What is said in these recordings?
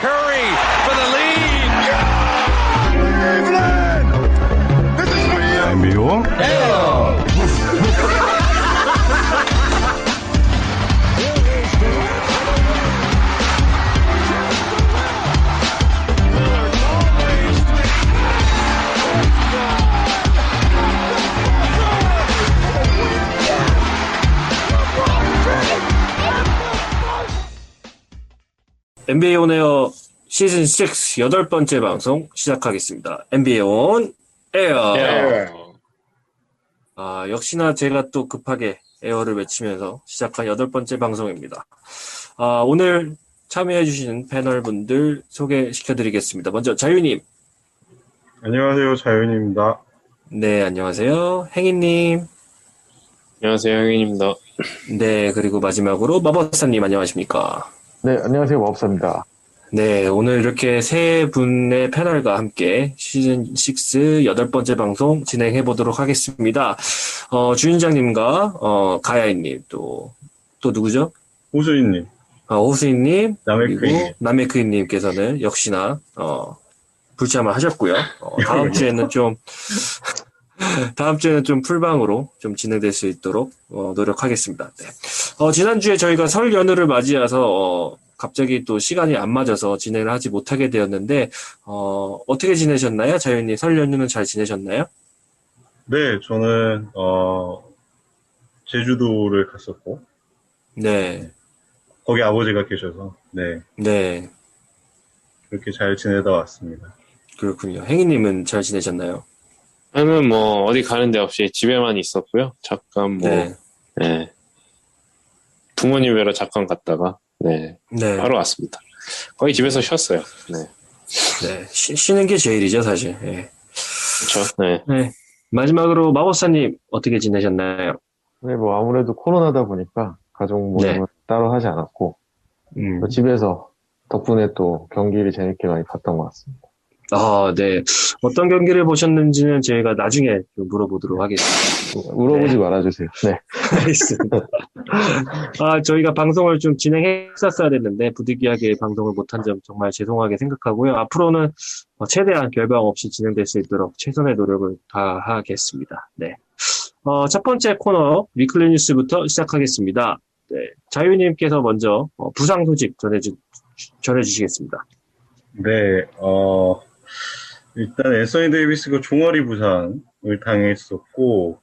Curry for the lead. Cleveland! This is for you! MBO? NBA 온에어 시즌 6 여덟 번째 방송 시작하겠습니다. NBA 온 에어. 역시나 제가 또 급하게 에어를 외치면서 시작한 여덟 번째 방송입니다. 오늘 참여해주시는 패널분들 소개시켜드리겠습니다. 먼저 자유님. 안녕하세요, 자윤입니다. 네, 안녕하세요. 행인님. 안녕하세요, 행인입니다. 네, 그리고 마지막으로 마법사님 안녕하십니까? 네, 안녕하세요. 마법사입니다. 네, 오늘 이렇게 세 분의 패널과 함께 시즌 6 여덟 번째 방송 진행해 보도록 하겠습니다. 주인장님과 가야이님 또 누구죠? 호수인님. 호수인님 그리고 남해크이님. 남해크이님께서는 역시나 불참을 하셨고요. 다음 주에는 좀 풀방으로 좀 진행될 수 있도록 노력하겠습니다. 네. 지난주에 저희가 설 연휴를 맞이해서 갑자기 또 시간이 안 맞아서 진행을 하지 못하게 되었는데 어떻게 지내셨나요? 자유님 설 연휴는 잘 지내셨나요? 네, 저는 제주도를 갔었고, 네. 거기 아버지가 계셔서, 네, 네. 그렇게 잘 지내다 왔습니다. 그렇군요. 행이님은 잘 지내셨나요? 저는 뭐 어디 가는 데 없이 집에만 있었고요. 잠깐 네. 부모님 뵈러 잠깐 갔다가 네. 바로 왔습니다. 거의 집에서 쉬었어요. 네. 네. 쉬는 게 제일이죠, 사실. 네. 그렇죠. 네. 네. 마지막으로 마법사님 어떻게 지내셨나요? 네, 뭐 아무래도 코로나다 보니까 가족 모임은 따로 하지 않았고 또 집에서 덕분에 또 경기를 재밌게 많이 봤던 것 같습니다. 네. 어떤 경기를 보셨는지는 저희가 나중에 좀 물어보도록 하겠습니다. 물어보지 말아주세요. 네. 알겠습니다. 저희가 방송을 좀 진행했었어야 됐는데 부득이하게 방송을 못한 점 정말 죄송하게 생각하고요. 앞으로는 최대한 결방 없이 진행될 수 있도록 최선의 노력을 다하겠습니다. 네. 첫 번째 코너 위클리 뉴스부터 시작하겠습니다. 네. 자유님께서 먼저 부상 소식 전해주시겠습니다. 네, 일단 앤서니 데이비스가 종아리 부상을 당했었고,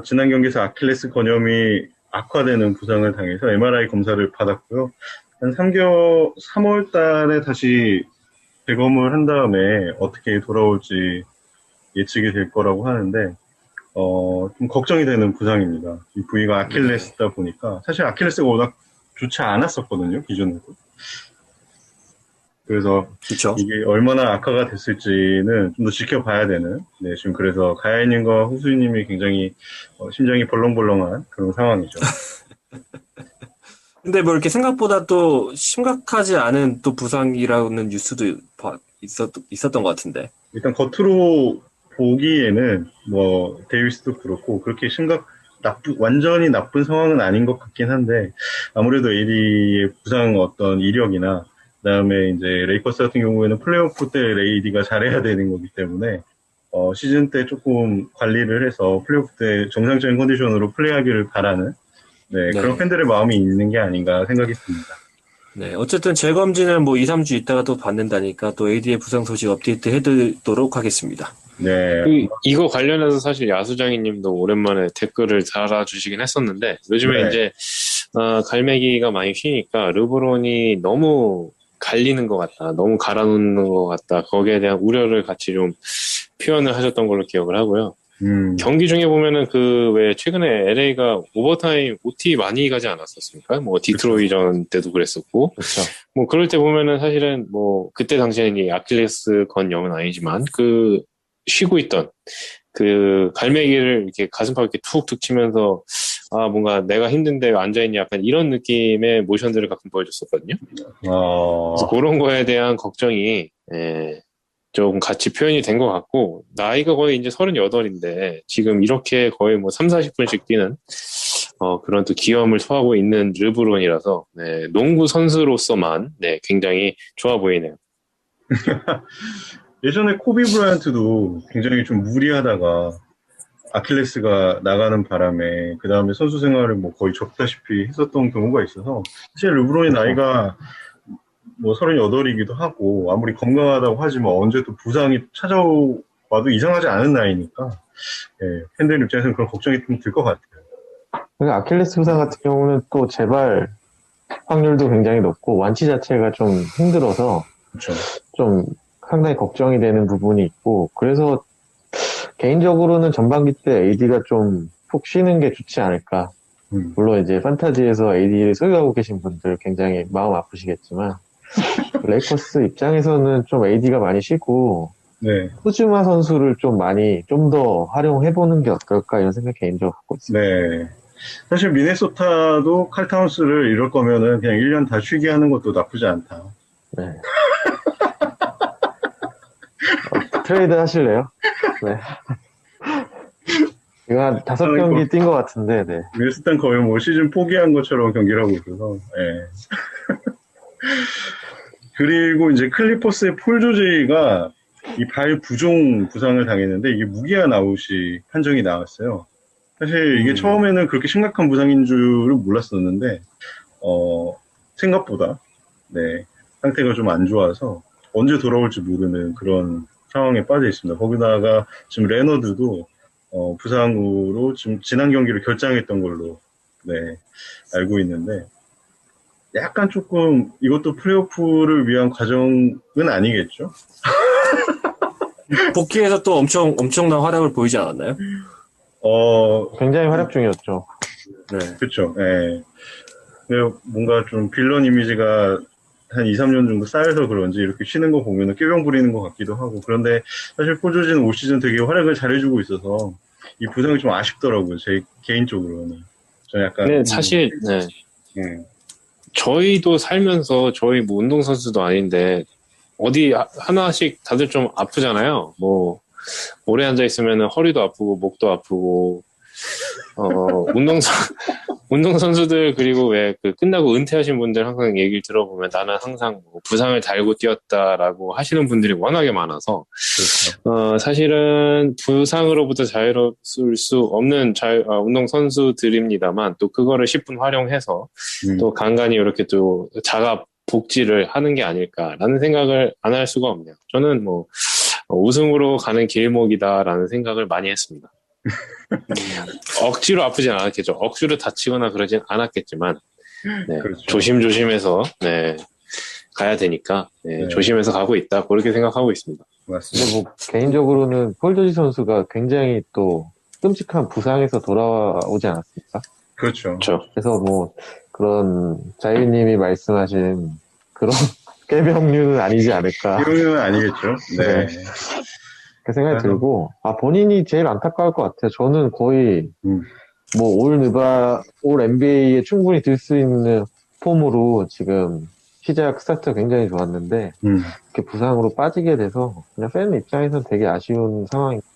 지난 경기에서 아킬레스 건염이 악화되는 부상을 당해서 MRI 검사를 받았고요. 한 3월 달에 다시 재검을 한 다음에 어떻게 돌아올지 예측이 될 거라고 하는데, 좀 걱정이 되는 부상입니다. 이 부위가 아킬레스다 보니까, 사실 아킬레스가 워낙 좋지 않았었거든요, 기존에도. 그래서 그쵸? 이게 얼마나 악화가 됐을지는 좀 더 지켜봐야 되는, 네, 지금 그래서 가야이님과 호수이님이 굉장히 심장이 벌렁벌렁한 그런 상황이죠. 근데 뭐 이렇게 생각보다 또 심각하지 않은 또 부상이라는 뉴스도 있었던 것 같은데. 일단 겉으로 보기에는 뭐 데이비스도 그렇고 그렇게 완전히 나쁜 상황은 아닌 것 같긴 한데, 아무래도 AD의 부상 어떤 이력이나 그다음에 이제 레이커스 같은 경우에는 플레이오프 때 AD가 잘해야 되는 거기 때문에 시즌 때 조금 관리를 해서 플레이오프 때 정상적인 컨디션으로 플레이하기를 바라는 그런 팬들의 마음이 있는 게 아닌가 생각이 듭니다. 네, 어쨌든 재검진을 뭐 2, 3주 있다가 또 받는다니까 또 AD의 부상 소식 업데이트 해두도록 하겠습니다. 네. 이거 관련해서 사실 야수장이님도 오랜만에 댓글을 달아주시긴 했었는데 요즘에 이제 갈매기가 많이 쉬니까 르브론이 너무 갈리는 것 같다, 너무 갈아놓는 것 같다, 거기에 대한 우려를 같이 좀 표현을 하셨던 걸로 기억을 하고요. 경기 중에 보면은 왜 최근에 LA가 오버타임 OT 많이 가지 않았었습니까? 뭐 디트로이전 때도 그랬었고, 그렇죠. 뭐 그럴 때 보면은 사실은 뭐 그때 당시에는 이 아킬레스 건염은 아니지만 쉬고 있던 갈매기를 이렇게 가슴팍 이렇게 툭툭 치면서 뭔가 내가 힘든데 왜 앉아있니? 약간 이런 느낌의 모션들을 가끔 보여줬었거든요. 그래서 그런 거에 대한 걱정이, 조금 같이 표현이 된 것 같고, 나이가 거의 이제 38인데, 지금 이렇게 거의 뭐 3, 40분씩 뛰는, 그런 또 기염을 토하고 있는 르브론이라서 네, 농구 선수로서만 네, 굉장히 좋아 보이네요. 예전에 코비 브라이언트도 굉장히 좀 무리하다가 아킬레스가 나가는 바람에 그 다음에 선수 생활을 뭐 거의 접다시피 했었던 경우가 있어서 사실 르브론의 나이가 뭐 38이기도 하고 아무리 건강하다고 하지만 언제 또 부상이 찾아와도 이상하지 않은 나이니까 예, 팬들 입장에서는 그런 걱정이 좀 들 것 같아요. 그러니까 아킬레스 부상 같은 경우는 또 재발 확률도 굉장히 높고 완치 자체가 좀 힘들어서 그렇죠. 좀 상당히 걱정이 되는 부분이 있고 그래서 개인적으로는 전반기 때 AD가 좀 푹 쉬는 게 좋지 않을까. 물론 이제 판타지에서 AD를 소유하고 계신 분들 굉장히 마음 아프시겠지만 레이커스 입장에서는 좀 AD가 많이 쉬고 네. 쿠즈마 선수를 좀 더 활용해보는 게 어떨까 이런 생각 개인적으로 갖고 있습니다. 네. 사실 미네소타도 칼 타운스를 이럴 거면은 그냥 1년 다 쉬게 하는 것도 나쁘지 않다. 네. 트레이드 하실래요? 네. 이거 한 5경기 뛴 것 같은데, 네. 미네소타는 거의 뭐 시즌 포기한 것처럼 경기를 하고 있어서, 예. 그리고 이제 클리퍼스의 폴 조지가 이 발 부종 부상을 당했는데 이게 무기한 아웃이 판정이 나왔어요. 사실 이게 처음에는 그렇게 심각한 부상인 줄은 몰랐었는데, 생각보다, 네, 상태가 좀 안 좋아서 언제 돌아올지 모르는 그런 상황에 빠져 있습니다. 거기다가 지금 레너드도, 부상으로 지금 지난 경기를 결장했던 걸로, 네, 알고 있는데, 약간 조금 이것도 플레이오프를 위한 과정은 아니겠죠? 복귀해서 또 엄청난 활약을 보이지 않았나요? 굉장히 활약 중이었죠. 네. 그쵸, 예. 근데 뭔가 좀 빌런 이미지가 한 2, 3년 정도 쌓여서 그런지 이렇게 쉬는 거 보면은 꾀병 부리는 것 같기도 하고. 그런데 사실 폴조지는 올 시즌 되게 활약을 잘해주고 있어서 이 부상이 좀 아쉽더라고요. 제 개인적으로는. 저 약간. 네, 사실, 네. 저희도 살면서 저희 뭐 운동선수도 아닌데 어디 하나씩 다들 좀 아프잖아요. 뭐 오래 앉아 있으면 허리도 아프고 목도 아프고 운동선수들 그리고 왜 그 끝나고 은퇴하신 분들 항상 얘기를 들어보면 나는 항상 뭐 부상을 달고 뛰었다라고 하시는 분들이 워낙에 많아서 그렇죠. 사실은 부상으로부터 자유로울 수 없는 운동선수들입니다만 또 그거를 10분 활용해서 또 간간히 이렇게 또 자가 복지를 하는 게 아닐까라는 생각을 안 할 수가 없네요. 저는 뭐 우승으로 가는 길목이다라는 생각을 많이 했습니다. 억지로 아프진 않았겠죠. 억지로 다치거나 그러진 않았겠지만 네, 그렇죠. 조심조심해서 네, 가야 되니까 네, 조심해서 가고 있다 그렇게 생각하고 있습니다. 맞습니다. 근데 뭐 개인적으로는 폴 조지 선수가 굉장히 또 끔찍한 부상에서 돌아오지 않았습니까? 그렇죠. 그래서 뭐 그런 자유님이 말씀하신 그런 꾀병류는 아니지 않을까. 꾀병류는 아니겠죠. 네. 그 생각이 들고, 본인이 제일 안타까울 것 같아요. 저는 거의, 올 NBA에 충분히 들 수 있는 폼으로 지금 시작 스타트가 굉장히 좋았는데, 이렇게 부상으로 빠지게 돼서, 그냥 팬 입장에서는 되게 아쉬운 상황입니다.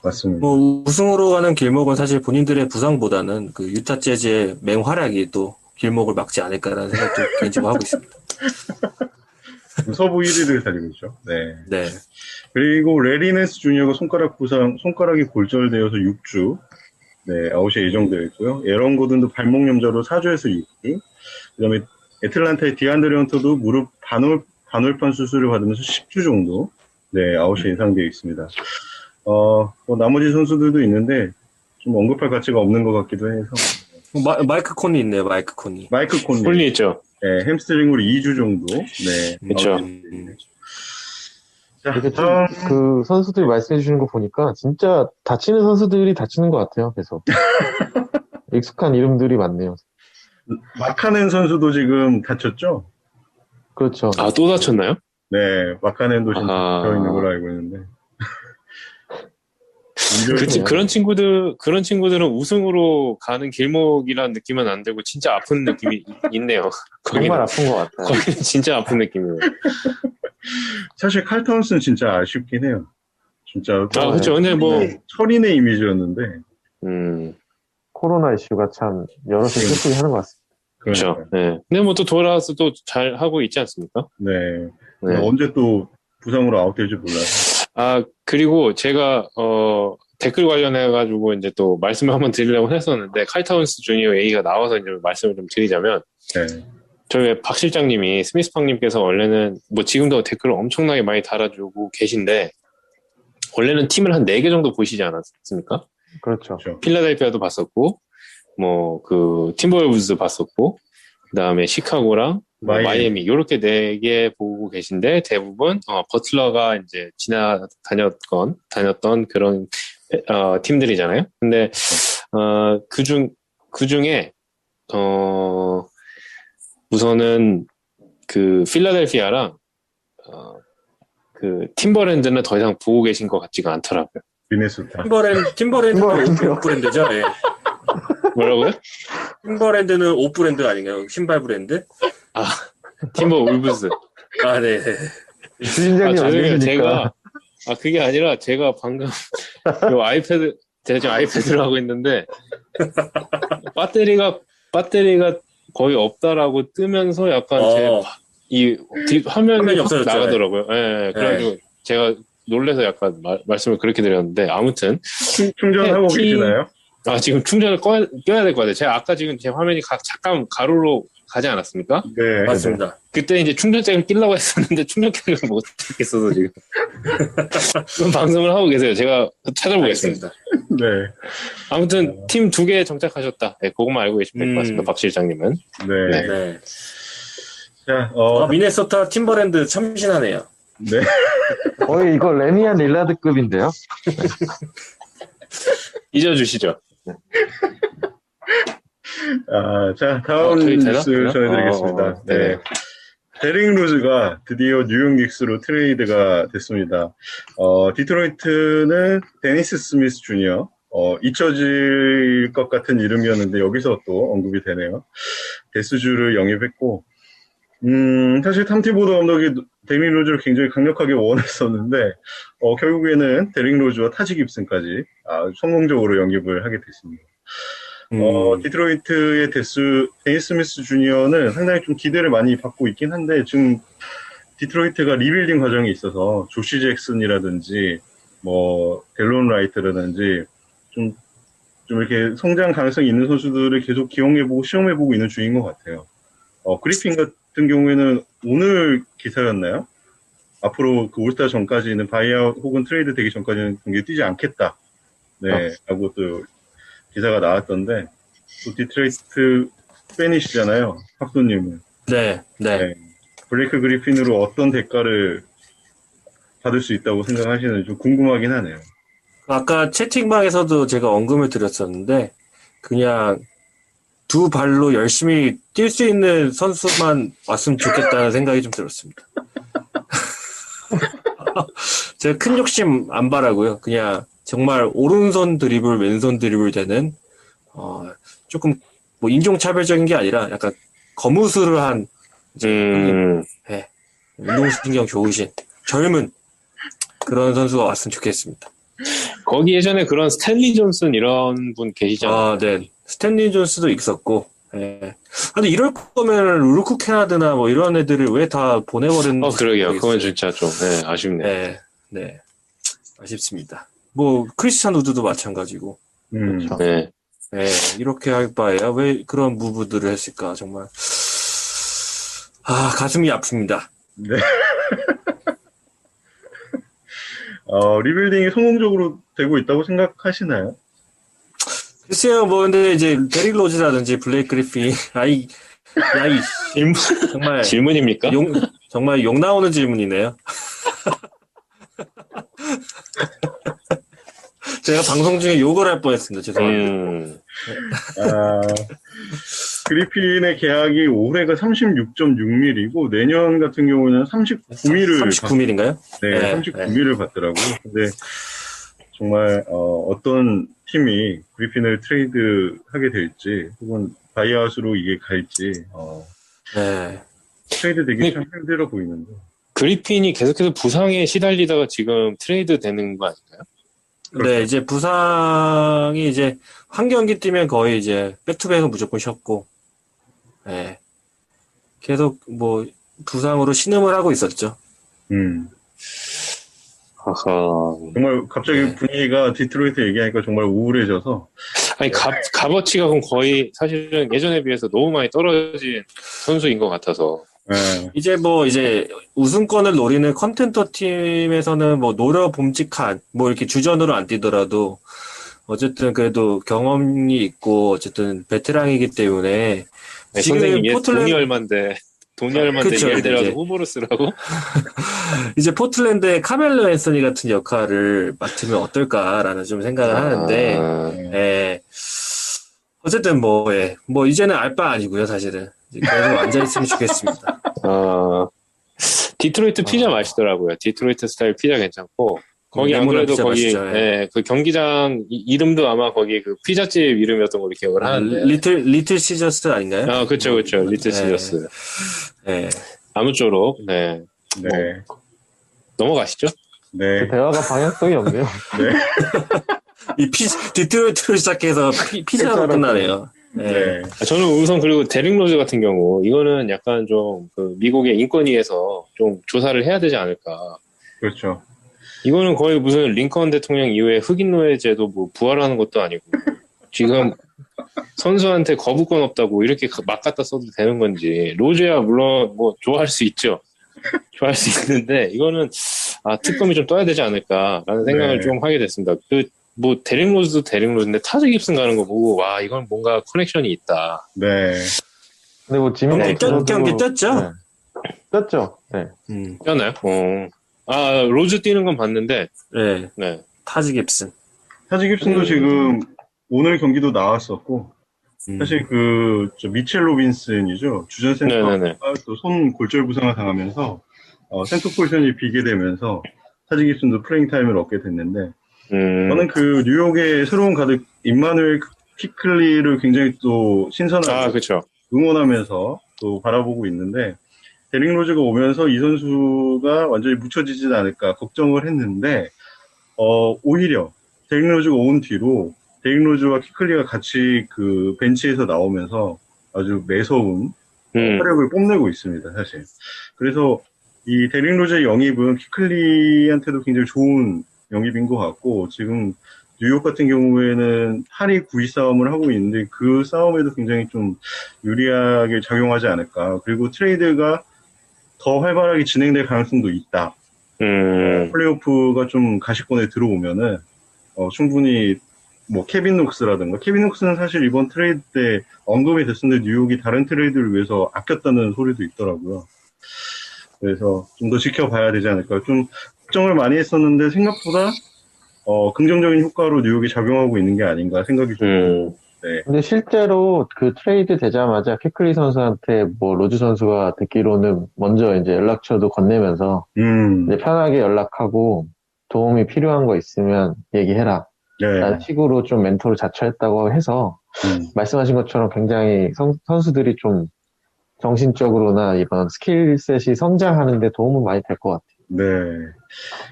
맞습니다. 뭐, 우승으로 가는 길목은 사실 본인들의 부상보다는 그 유타 재즈의 맹활약이 또 길목을 막지 않을까라는 생각도 개인적으로 하고 있습니다. 서부 1위를 달리고 있죠. 네. 네. 그리고 레리네스 주니어가 손가락이 골절되어서 6주, 네, 아웃이 예정되어 있고요. 에런 고든도 발목 염좌로 4주에서 6주. 그 다음에 애틀란타의 디안드레 헌터도 무릎 반월판 수술을 받으면서 10주 정도, 네, 아웃이 예상되어 있습니다. 뭐 나머지 선수들도 있는데, 좀 언급할 가치가 없는 것 같기도 해서. 마이크 콘이 있네요, 마이크 콘이. 마이크 콘이. 홀리 있죠. 네, 햄스트링으로 2주 정도. 네. 그렇죠. 자, 그 선수들이 말씀해 주시는 거 보니까 진짜 다치는 선수들이 다치는 것 같아요, 계속. 익숙한 이름들이 많네요. 마카넨 선수도 지금 다쳤죠? 그렇죠. 또 다쳤나요? 네, 마카넨도 지금 다쳐 있는 걸로 알고 있는데. 그런 친구들은 우승으로 가는 길목이라는 느낌은 안 들고 진짜 아픈 느낌이 있네요. 정말 아픈 것 같아요. 거기는 진짜 아픈 느낌이에요. 사실 칼 타운스는 진짜 아쉽긴 해요. 진짜. 그렇죠. 근데 뭐 철인의 이미지였는데. 코로나 이슈가 참 여러 번 슬프게 하는 것 같습니다. 그렇죠. 네. 근데 뭐 또 돌아와서 또 잘 하고 있지 않습니까? 네. 네. 언제 또 부상으로 아웃될지 몰라요. 아, 그리고 제가, 댓글 관련해가지고 이제 또 말씀을 한번 드리려고 했었는데, 칼타운스 주니어 A가 나와서 이제 말씀을 좀 드리자면, 네. 저희 박 실장님이, 스미스팡님께서 원래는, 뭐 지금도 댓글을 엄청나게 많이 달아주고 계신데, 원래는 팀을 한 4개 정도 보시지 않았습니까? 그렇죠. 그렇죠. 필라델피아도 봤었고, 뭐, 팀버울브스도 봤었고, 그 다음에 시카고랑 마이애미, 요렇게 4개 보고 계신데, 대부분, 버틀러가 이제 다녔던 그런, 팀들이잖아요. 근데, 그 중에, 우선은, 필라델피아랑, 팀버랜드는 더 이상 보고 계신 것 같지가 않더라고요. 미네소타. 팀버랜드는 옷 브랜드죠. 예. 뭐라고요? 팀버랜드는 옷 브랜드 아닌가요? 신발 브랜드? 팀버 울브스. 아, 네. 주인장님 안 죄송해요. 계시니까. 그게 아니라 제가 방금 제가 지금 아이패드를 하고 있는데 배터리가 거의 없다라고 뜨면서 약간 이 화면이 없어졌죠. 나가더라고요. 예, 그래가지고 제가 놀래서 약간 말씀을 그렇게 드렸는데 아무튼 충전하고 계시나요? 지금 충전을 껴야 될 것 같아요. 제가 아까 지금 제 화면이 잠깐 가로로 가지 않았습니까? 네. 맞습니다. 그때 이제 충전잭을 끼려고 했었는데 충전잭을 못 찾겠어서 지금 그런 방송을 하고 계세요. 제가 찾아보겠습니다. 네. 아무튼 팀 2개 정착하셨다. 네, 그것만 알고 계시면 될 것 같습니다. 박 실장님은. 네. 네. 자, 미네소타 팀버랜드 참신하네요. 네. 거의 이거 레미안 릴라드급인데요. 잊어주시죠. 자, 다음 저희 되나? 뉴스 전해드리겠습니다. 네. 데릭 로즈가 드디어 뉴욕 닉스로 트레이드가 됐습니다. 디트로이트는 데니스 스미스 주니어, 잊혀질 것 같은 이름이었는데 여기서 또 언급이 되네요. 데스주를 영입했고, 사실 탐티보드 감독이 데릭 로즈를 굉장히 강력하게 원했었는데, 결국에는 데릭 로즈와 타지 깁슨까지 성공적으로 영입을 하게 됐습니다. 디트로이트의 데니스 스미스 주니어는 상당히 좀 기대를 많이 받고 있긴 한데, 지금 디트로이트가 리빌딩 과정에 있어서 조시 잭슨이라든지, 델론 라이트라든지, 좀 이렇게 성장 가능성이 있는 선수들을 계속 기용해보고 시험해보고 있는 중인 것 같아요. 그리핀 같은 경우에는 오늘 기사였나요? 앞으로 올스타 전까지는 바이아웃 혹은 트레이드 되기 전까지는 경기에 뛰지 않겠다. 네, 라고 또 기사가 나왔던데, 또 디트로이트 팬이시잖아요, 학도님은. 네. 블레이크 그리핀으로 어떤 대가를 받을 수 있다고 생각하시는지 좀 궁금하긴 하네요. 아까 채팅방에서도 제가 언급을 드렸었는데, 그냥 두 발로 열심히 뛸 수 있는 선수만 왔으면 좋겠다는 생각이 좀 들었습니다. 제가 큰 욕심 안 바라고요. 그냥 정말 오른손 드리블, 왼손 드리블 되는, 조금 인종차별적인 게 아니라 약간 거무스를한, 운동신경 좋으신, 젊은 그런 선수가 왔으면 좋겠습니다. 거기 예전에 그런 스탠리 존슨 이런 분 계시잖아요. 네. 스탠리 존스도 있었고, 근데 이럴 거면 루크 케나드나 이런 애들을 왜 다 보내버렸는지. 그러게요. 그건 진짜 좀, 아쉽네. 네. 아쉽습니다. 크리스찬 우드도 마찬가지고. 네. 이렇게 할 바에야 왜 그런 무브들을 했을까, 정말. 가슴이 아픕니다. 네. 리빌딩이 성공적으로 되고 있다고 생각하시나요? 글쎄요, 근데 이제, 데릭 로즈라든지 블레이크 그리핀, 정말. 질문입니까? 정말 욕 나오는 질문이네요. 제가 방송 중에 욕을 할 뻔했습니다. 죄송합니다. 그리핀의 계약이 올해가 36.6밀이고 내년 같은 경우는 39밀을 39밀인가요? 네, 39밀을 받더라고요. 근데 정말 어떤 팀이 그리핀을 트레이드하게 될지 혹은 바이아웃으로 이게 갈지 트레이드 되기 참 힘들어 보이는데 그리핀이 계속해서 부상에 시달리다가 지금 트레이드 되는 거 아닌가요? 네, 이제 부상이 이제 한 경기 뛰면 거의 이제 백투백은 무조건 쉬었고, 네. 계속 뭐 부상으로 신음을 하고 있었죠. 하하. 정말 갑자기 네. 분위기가 디트로이트 얘기하니까 정말 우울해져서. 아니, 값어치가 그럼 거의 사실은 예전에 비해서 너무 많이 떨어진 선수인 것 같아서. 네. 이제 우승권을 노리는 컨텐터 팀에서는 뭐 노려봄직한, 뭐 이렇게 주전으로 안 뛰더라도, 어쨌든 그래도 경험이 있고, 어쨌든 베테랑이기 때문에, 네, 지금 선생님, 얘 포틀랜드- 돈이 얼만데 그쵸, 얘들아도 이제. 후보로 쓰라고? 이제 포틀랜드의 카멜로 앤서니 같은 역할을 맡으면 어떨까라는 좀 생각을 하는데, 예. 어쨌든 이제는 알 바 아니고요, 사실은. 이제 계속 앉아있으면 좋겠습니다. 디트로이트 피자 맛있더라고요. 디트로이트 스타일 피자 괜찮고, 거기 안 레모나 그래도 피자 거기, 맛있죠, 예. 예, 그 경기장 이름도 아마 거기 그 피자집 이름이었던 걸로 기억을 하는데. 리틀 시저스 아닌가요? 그쵸. 리틀 시저스. 예. 아무쪼록, 네. 네. 넘어가시죠. 네. 대화가 방향성이 없네요. 디트로이트로 시작해서 피자로 끝나네요. 예. 네. 저는 우선 그리고 데릭 로즈 같은 경우, 이거는 약간 좀 그 미국의 인권위에서 좀 조사를 해야 되지 않을까. 그렇죠. 이거는 거의 무슨 링컨 대통령 이후에 흑인 노예제도 뭐 부활하는 것도 아니고, 지금 선수한테 거부권 없다고 이렇게 막 갖다 써도 되는 건지, 로즈야 물론 뭐 좋아할 수 있죠. 좋아할 수 있는데, 이거는 특검이 좀 떠야 되지 않을까라는 생각을 네. 좀 하게 됐습니다. 데릭 로즈도 데릭 로즈인데 타즈 깁슨 가는 거 보고, 와, 이건 뭔가 커넥션이 있다. 네. 근데 뭐 지민이 경기 떴죠? 네. 떴죠. 네. 뛰었나요? 로즈 뛰는 건 봤는데, 네. 네. 타지 깁슨. 타지 깁슨도 지금 오늘 경기도 나왔었고, 사실 미첼 로빈슨이죠. 주전 센터가 또 손 골절 부상을 당하면서, 센터 포지션이 비게 되면서, 타지 깁슨도 플레잉 타임을 얻게 됐는데, 저는 뉴욕의 새로운 가드, 임마누엘 키클리를 굉장히 또 신선하게 그쵸. 응원하면서 또 바라보고 있는데, 데릭 로즈가 오면서 이 선수가 완전히 묻혀지지 않을까 걱정을 했는데, 오히려 데릭 로즈가 온 뒤로 데릭 로즈와 키클리가 같이 그 벤치에서 나오면서 아주 매서운 활약을 뽐내고 있습니다, 사실. 그래서 이 데릭 로즈의 영입은 키클리한테도 굉장히 좋은 영입인 것 같고, 지금 뉴욕 같은 경우에는 8위, 9위 싸움을 하고 있는데 그 싸움에도 굉장히 좀 유리하게 작용하지 않을까. 그리고 트레이드가 더 활발하게 진행될 가능성도 있다. 플레이오프가 좀 가시권에 들어오면은 충분히 케빈 녹스라든가, 케빈 녹스는 사실 이번 트레이드 때 언급이 됐었는데 뉴욕이 다른 트레이드를 위해서 아꼈다는 소리도 있더라고요. 그래서 좀 더 지켜봐야 되지 않을까. 좀 걱정을 많이 했었는데 생각보다 긍정적인 효과로 뉴욕이 작용하고 있는 게 아닌가 생각이 좀. 네. 근데 실제로 그 트레이드 되자마자 키클리 선수한테 로즈 선수가 듣기로는 먼저 이제 연락처도 건네면서 이제 편하게 연락하고 도움이 필요한 거 있으면 얘기해라. 네. 라는 식으로 좀 멘토를 자처했다고 해서 말씀하신 것처럼 굉장히 선수들이 좀 정신적으로나 이런 스킬셋이 성장하는데 도움은 많이 될 것 같아요. 네.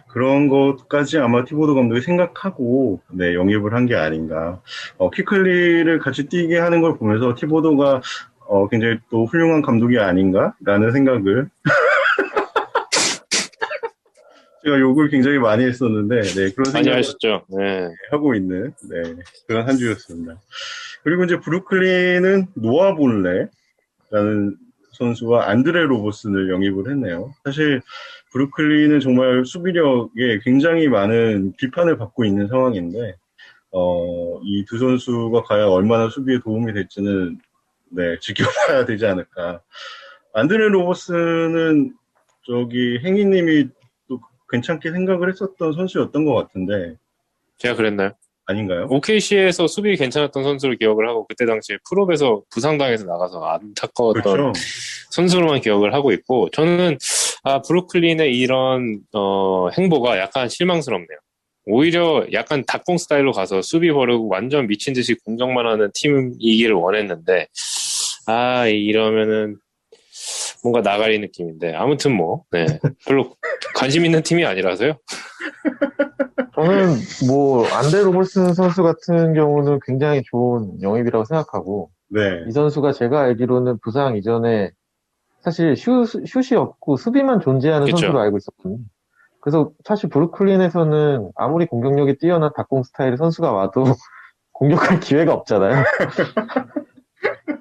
그런 것까지 아마 티보드 감독이 생각하고, 영입을 한 게 아닌가. 키클리를 같이 뛰게 하는 걸 보면서 티보드가, 굉장히 또 훌륭한 감독이 아닌가라는 생각을. 제가 욕을 굉장히 많이 했었는데, 그런 많이 생각을 하셨죠. 네. 하고 있는, 그런 한 주였습니다. 그리고 이제 브루클린은 노아 본레라는 선수와 안드레 로버슨을 영입을 했네요. 사실 브루클린은 정말 수비력에 굉장히 많은 비판을 받고 있는 상황인데, 이 두 선수가 과연 얼마나 수비에 도움이 될지는 지켜봐야 되지 않을까. 안드레 로버슨은 행희님이 또 괜찮게 생각을 했었던 선수였던 것 같은데. 제가 그랬나요? 아닌가요? OKC에서 수비 괜찮았던 선수를 기억을 하고, 그때 당시에 프롭에서 부상당해서 나가서 안타까웠던 그렇죠. 선수로만 기억을 하고 있고, 저는 브루클린의 이런 행보가 약간 실망스럽네요. 오히려 약간 닭공 스타일로 가서 수비 버리고 완전 미친 듯이 공격만 하는 팀이기를 원했는데, 이러면은 뭔가 나가리 느낌인데, 아무튼 별로 관심 있는 팀이 아니라서요. 저는 뭐 안데 로벌슨 선수 같은 경우는 굉장히 좋은 영입이라고 생각하고 네. 이 선수가 제가 알기로는 부상 이전에 사실 슛이 없고 수비만 존재하는 그쵸. 선수로 알고 있었거든요. 그래서 사실 브루클린에서는 아무리 공격력이 뛰어난 đặc공 스타일의 선수가 와도 공격할 기회가 없잖아요.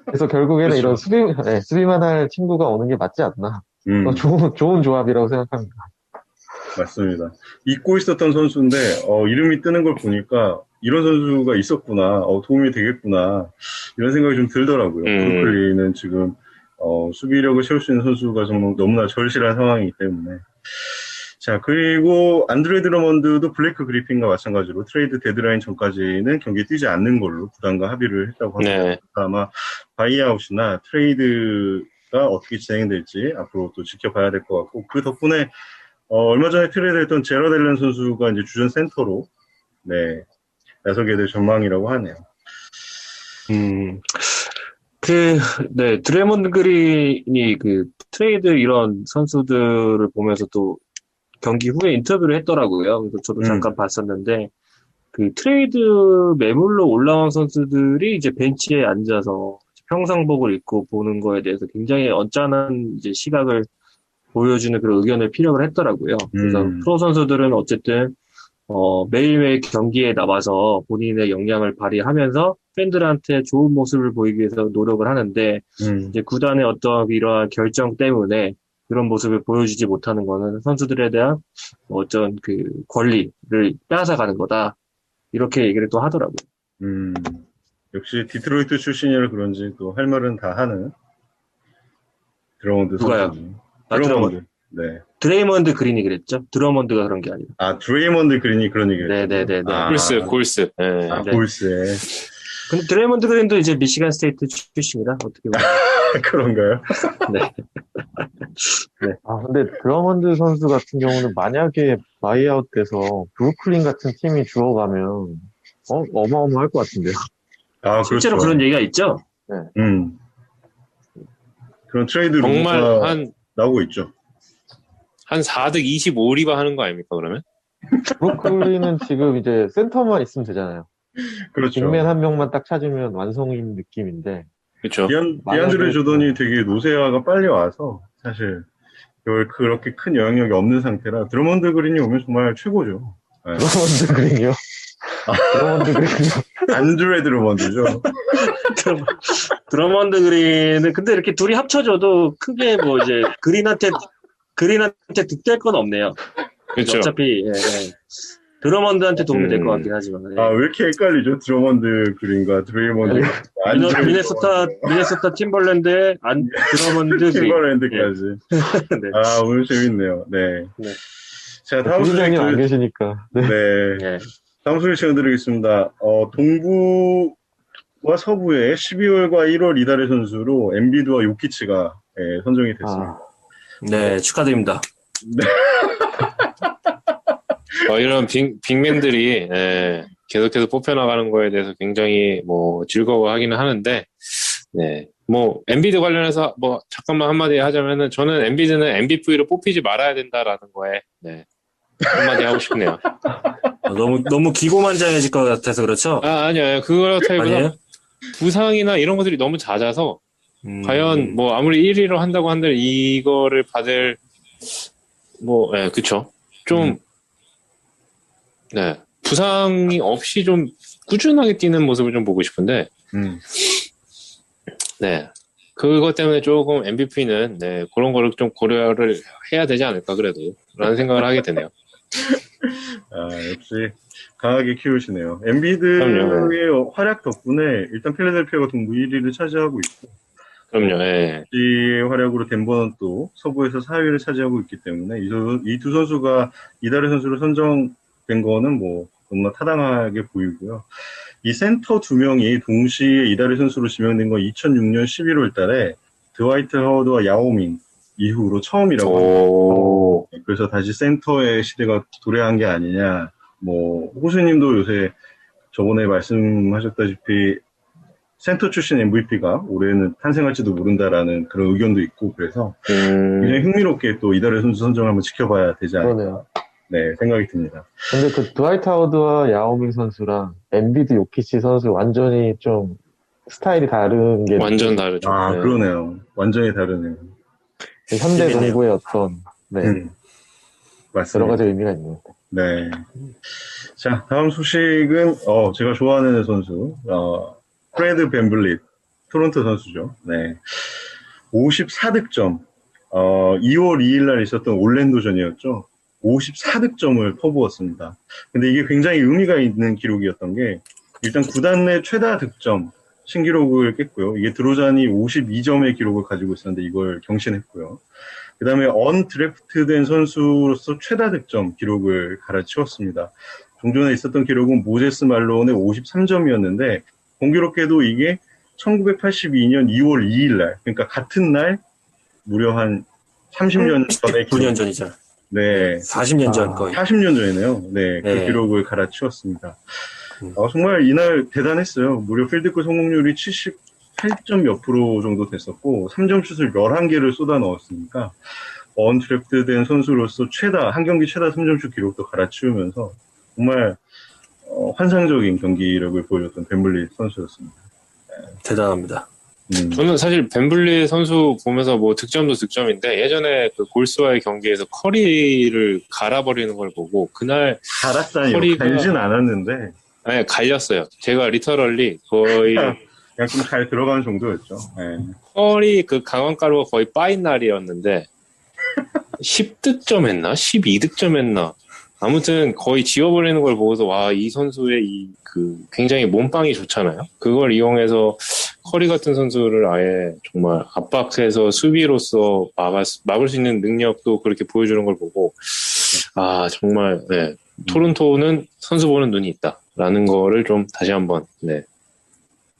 그래서 결국에는 이런 수비만 할 친구가 오는 게 맞지 않나. 좋은 조합이라고 생각합니다. 맞습니다. 잊고 있었던 선수인데, 이름이 뜨는 걸 보니까 이런 선수가 있었구나, 도움이 되겠구나, 이런 생각이 좀 들더라고요. 브루클린은 지금, 수비력을 채울 수 있는 선수가 정말 너무나 절실한 상황이기 때문에. 자, 그리고 안드레 드러먼드도 블레이크 그리핀과 마찬가지로 트레이드 데드라인 전까지는 경기에 뛰지 않는 걸로 구단과 합의를 했다고 합니다. 네. 아마 바이아웃이나 트레이드가 어떻게 진행될지 앞으로 또 지켜봐야 될 것 같고, 그 덕분에 얼마 전에 트레이드했던 제러드 앨런 선수가 이제 주전 센터로 나서게 될 전망이라고 하네요. 드래몬드 그린이 그 트레이드 이런 선수들을 보면서 또 경기 후에 인터뷰를 했더라고요. 그래서 저도 잠깐 봤었는데, 그 트레이드 매물로 올라온 선수들이 이제 벤치에 앉아서 평상복을 입고 보는 거에 대해서 굉장히 언짢은 이제 시각을 보여주는 그런 의견을 피력을 했더라고요. 그래서 프로 선수들은 어쨌든 매일매일 경기에 나와서 본인의 역량을 발휘하면서 팬들한테 좋은 모습을 보이기 위해서 노력을 하는데 이제 구단의 어떤 이러한 결정 때문에 그런 모습을 보여주지 못하는 거는 선수들에 대한 어떤 그 권리를 빼앗아가는 거다. 이렇게 얘기를 또 하더라고요. 역시 디트로이트 출신이라 그런지 또 할 말은 다 하는 드러먼드 누가요? 선수. 드러먼드. 네. 드레이먼드 그린이 그랬죠? 드러먼드가 그런 게 아니라. 드레이먼드 그린이 그런 얘기를 네네네. 골스. 네. 골스에. 근데 드레이먼드 그린도 이제 미시간 스테이트 출신이라 어떻게 보면. 그런가요? 네. 근데 드러먼드 선수 같은 경우는 만약에 바이아웃 돼서 브루클린 같은 팀이 주워가면 어마어마할 것 같은데요. 실제로 그렇죠. 그런 얘기가 있죠? 네. 그런 트레이드 정말 나오고 있죠. 한 4득 25리바 하는 거 아닙니까, 그러면? 브루클린은 지금 이제 센터만 있으면 되잖아요. 그렇죠. 빅맨 한 명만 딱 찾으면 완성인 느낌인데. 그렇죠. 디안드레 조던이 되게 노세화가 빨리 와서 사실 그렇게 큰 영향력이 없는 상태라 드러먼드 그린이 오면 정말 최고죠. 네. 드러먼드 그린이요? 드러먼드 그린이요? 안드레 드러먼드죠. 드러먼드 그린은 근데 이렇게 둘이 합쳐져도 크게 뭐 이제 그린한테 득될 건 없네요. 그렇죠. 어차피 드러먼드한테 도움이 될 것 같긴 하지만. 왜 이렇게 헷갈리죠? 드러먼드 그린과 드레이먼드. 미네소타 팀벌랜드의 드러먼드 그린. 팀벌랜드까지. 네. 오늘 재밌네요. 네. 자, 다음 소장님 안 계시니까. 네. 다음 소식 전해드리겠습니다. 동부와 서부의 12월과 1월 이달의 선수로 엔비드와 요키치가 선정이 됐습니다. 네, 축하드립니다. 네. 이런 빅맨들이 계속해서 뽑혀나가는 거에 대해서 굉장히 즐거워하기는 하는데, 엔비드 관련해서 잠깐만 한마디 하자면은 저는 엔비드는 MVP로 뽑히지 말아야 된다라는 거에 한마디 하고 싶네요. 너무 기고만장해질 것 같아서 그렇죠? 아니요. 그렇다기보다 부상이나 이런 것들이 너무 잦아서 과연 아무리 1위로 한다고 한들 이거를 받을 그쵸. 좀 부상이 없이 좀 꾸준하게 뛰는 모습을 좀 보고 싶은데 그것 때문에 조금 MVP는 그런 거를 좀 고려를 해야 되지 않을까 그래도 라는 생각을 하게 되네요. 역시 강하게 키우시네요. 엔비드의 활약 덕분에 일단 필라델피아가 동부 1위를 차지하고 있고 그럼요. 이 활약으로 덴버는 또 서부에서 4위를 차지하고 있기 때문에 이 두 선수가 이달의 선수로 선정된 거는 너무나 타당하게 보이고요. 이 센터 두 명이 동시에 이달의 선수로 지명된 건 2006년 11월 달에 드와이트 하워드와 야오밍 이후로 처음이라고 합니다. 그래서 다시 센터의 시대가 도래한 게 아니냐. 호수님도 요새 저번에 말씀하셨다시피 센터 출신 MVP가 올해는 탄생할지도 모른다라는 그런 의견도 있고 그래서 굉장히 흥미롭게 또 이달의 선수 선정을 한번 지켜봐야 되지 않을까. 네, 생각이 듭니다. 근데 그 드와이트 하워드와 야오밍 선수랑 엠비드 요키치 선수 완전히 좀 스타일이 다른 게 완전 다르죠. 아, 네. 그러네요. 완전히 다르네요. 현대 재밌네요. 농구의 어떤 네, 여러 맞습니다. 가지 의미가 있는 것 같아요. 네. 자, 다음 소식은, 제가 좋아하는 선수, 프레드 밴블릿, 토론토 선수죠. 네. 54득점, 2월 2일 날 있었던 올랜도전이었죠. 54득점을 퍼부었습니다. 근데 이게 굉장히 의미가 있는 기록이었던 게, 일단 구단 내 최다 득점 신기록을 깼고요. 이게 드로잔이 52점의 기록을 가지고 있었는데 이걸 경신했고요. 그 다음에 언드래프트된 선수로서 최다 득점 기록을 갈아치웠습니다. 종전에 있었던 기록은 모제스 말론의 53점이었는데 공교롭게도 이게 1982년 2월 2일 날, 그러니까 같은 날 무려 한 30년 전에 9년 전이죠. 네, 40년 전 거의. 40년 전이네요. 네, 그 네. 기록을 갈아치웠습니다. 정말 이날 대단했어요. 무려 필드골 성공률이 78점 몇 프로 정도 됐었고 3점 슛을 11개를 쏟아 넣었으니까 언드래프트된 선수로서 한 경기 최다 3점 슛 기록도 갈아치우면서 정말 환상적인 경기력을 보여줬던 벤블리 선수였습니다. 대단합니다. 저는 사실 벤블리 선수 보면서 뭐 득점도 득점인데 예전에 그 골스와의 경기에서 커리를 갈아버리는 걸 보고 그날 갈았다니요. 갈진 않았는데 아니, 갈렸어요. 제가 리터럴리 거의 그냥 좀 잘 들어가는 정도였죠. 네. 커리 그 강원가루가 거의 빠인 날이었는데 10득점 했나? 12득점 했나? 아무튼 거의 지워버리는 걸 보고서 와, 이 선수의 굉장히 몸빵이 좋잖아요. 그걸 이용해서 커리 같은 선수를 아예 정말 압박해서 수비로서 막을 수 있는 능력도 그렇게 보여주는 걸 보고 아, 정말 네. 토론토는 선수 보는 눈이 있다라는 거를 좀 다시 한번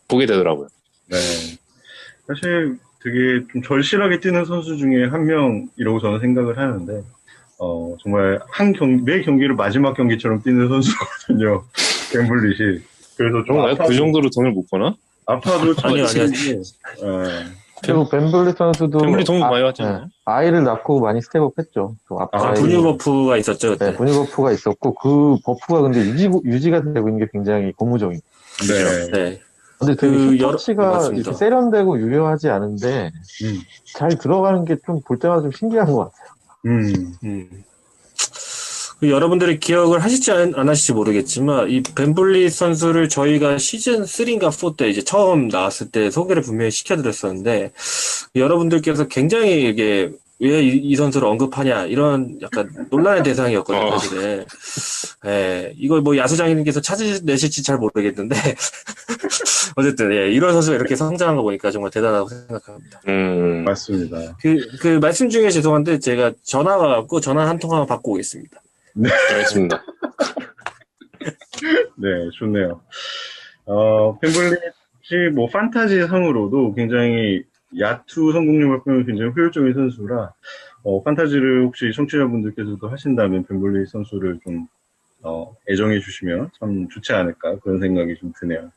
보게 되더라고요. 네. 사실 되게 좀 절실하게 뛰는 선수 중에 한 명이라고 저는 생각을 하는데, 정말 매 경기를 마지막 경기처럼 뛰는 선수거든요. 갬블릿이. 그래서 좀 그 정도로 돈을 못 버나? 아파도 아니요. 그리고 벤블리 선수도 벤블리 돈 많이 받잖아요. 아이를 낳고 많이 스텝업했죠. 분유 버프가 있었죠. 그때. 네, 분유 버프가 있었고 그 버프가 근데 유지가 되고 있는 게 굉장히 고무적인. 네. 네. 근데 되게 슈터치가 맞습니다. 이렇게 세련되고 유려하지 않은데 잘 들어가는 게 좀 볼 때마다 좀 신기한 것 같아요. 여러분들이 기억을 하실지 안 하실지 모르겠지만 이 벤블리 선수를 저희가 시즌 3인가 4 때 이제 처음 나왔을 때 소개를 분명히 시켜드렸었는데 여러분들께서 굉장히 이게 왜 이 선수를 언급하냐 이런 약간 논란의 대상이었거든요. 사실은. 이걸 뭐 야수장님께서 찾아내실지 잘 모르겠는데 어쨌든 이런 선수가 이렇게 성장한 거 보니까 정말 대단하다고 생각합니다. 맞습니다. 그 말씀 중에 죄송한데 제가 전화가 왔고 전화 한 통화만 받고 오겠습니다. 네. 알겠습니다. 네, 좋네요. 펜블릿이 뭐 판타지 상으로도 굉장히 야투 성공률을 보면 굉장히 효율적인 선수라 판타지를 혹시 청취자분들께서도 하신다면 펜블릿 선수를 좀 애정해 주시면 참 좋지 않을까 그런 생각이 좀 드네요.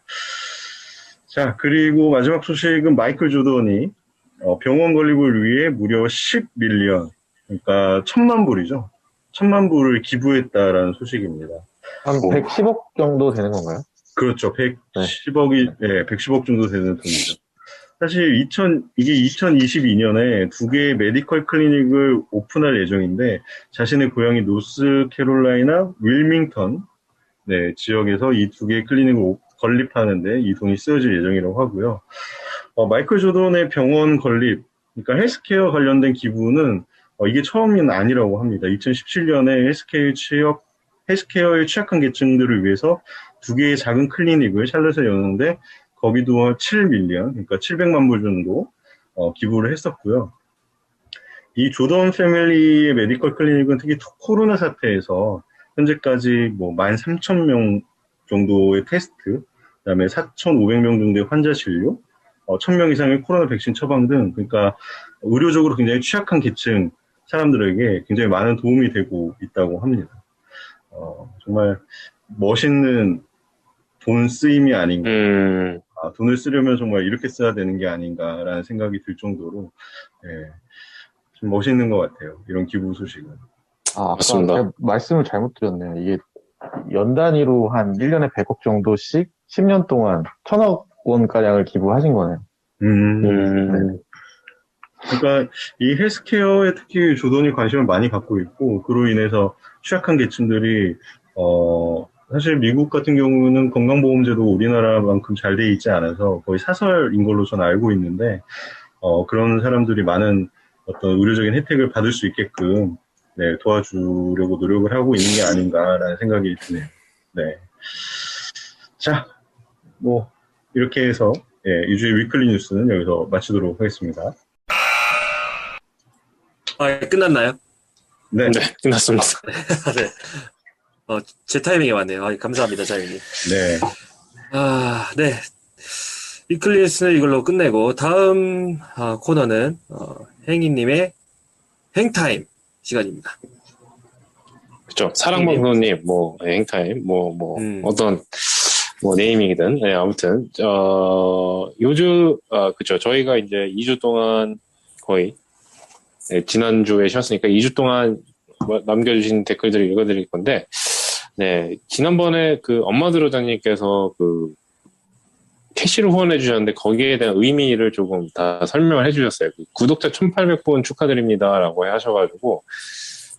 자, 그리고 마지막 소식은 마이클 조던이 병원 건립을 위해 무려 10밀리언, 그러니까 1,000,000불이죠. 1,000,000불을 기부했다라는 소식입니다. 한 110억 정도 되는 건가요? 그렇죠. 110억 정도 되는 돈이죠. 사실 이게 2022년에 2개의 메디컬 클리닉을 오픈할 예정인데 자신의 고향이 노스캐롤라이나 윌밍턴 지역에서 이 2개의 클리닉을 건립하는데 이 돈이 쓰여질 예정이라고 하고요. 마이클 조던의 병원 건립, 그러니까 헬스케어 관련된 기부는 이게 처음은 아니라고 합니다. 2017년에 헬스케어에 취약한 계층들을 위해서 2개의 작은 클리닉을 샬럿에 여는데 거기도 7밀리언, 그러니까 700만 불 정도 기부를 했었고요. 이 조던 패밀리의 메디컬 클리닉은 특히 코로나 사태에서 현재까지 뭐 13,000명 정도의 테스트, 그다음에 4,500명 정도의 환자 진료, 1,000명 이상의 코로나 백신 처방 등, 그러니까 의료적으로 굉장히 취약한 계층 사람들에게 굉장히 많은 도움이 되고 있다고 합니다. 정말 멋있는 돈 쓰임이 아닌가. 돈을 쓰려면 정말 이렇게 써야 되는 게 아닌가라는 생각이 들 정도로 좀 멋있는 것 같아요. 이런 기부 소식은. 아까 맞습니다. 제가 말씀을 잘못 드렸네요. 이게 연 단위로 한 1년에 100억 정도씩 10년 동안 1000억 원가량을 기부하신 거네요. 그러니까 이 헬스케어에 특히 조던이 관심을 많이 갖고 있고 그로 인해서 취약한 계층들이 사실 미국 같은 경우는 건강보험제도 우리나라만큼 잘 돼 있지 않아서 거의 사설인 걸로 저는 알고 있는데 그런 사람들이 많은 어떤 의료적인 혜택을 받을 수 있게끔 네, 도와주려고 노력을 하고 있는 게 아닌가라는 생각이 드네요. 네. 자, 뭐 이렇게 해서 이주의 위클리 뉴스는 여기서 마치도록 하겠습니다. 끝났나요? 네. 네, 끝났습니다. 네. 제 타이밍에 왔네요. 감사합니다, 자유님. 네. 네. 위클리 뉴스는 이걸로 끝내고, 다음 코너는, 행이님의 행타임 시간입니다. 그쵸. 사랑방송님, 행타임, 어떤, 네이밍이든, 네, 아무튼, 그쵸. 저희가 이제 2주 동안 거의, 네, 지난주에 쉬었으니까 2주 동안 남겨주신 댓글들을 읽어드릴 건데, 네, 지난번에 엄마 드로장님께서 캐시를 후원해 주셨는데 거기에 대한 의미를 조금 다 설명을 해 주셨어요. 구독자 1800분 축하드립니다라고 하셔가지고,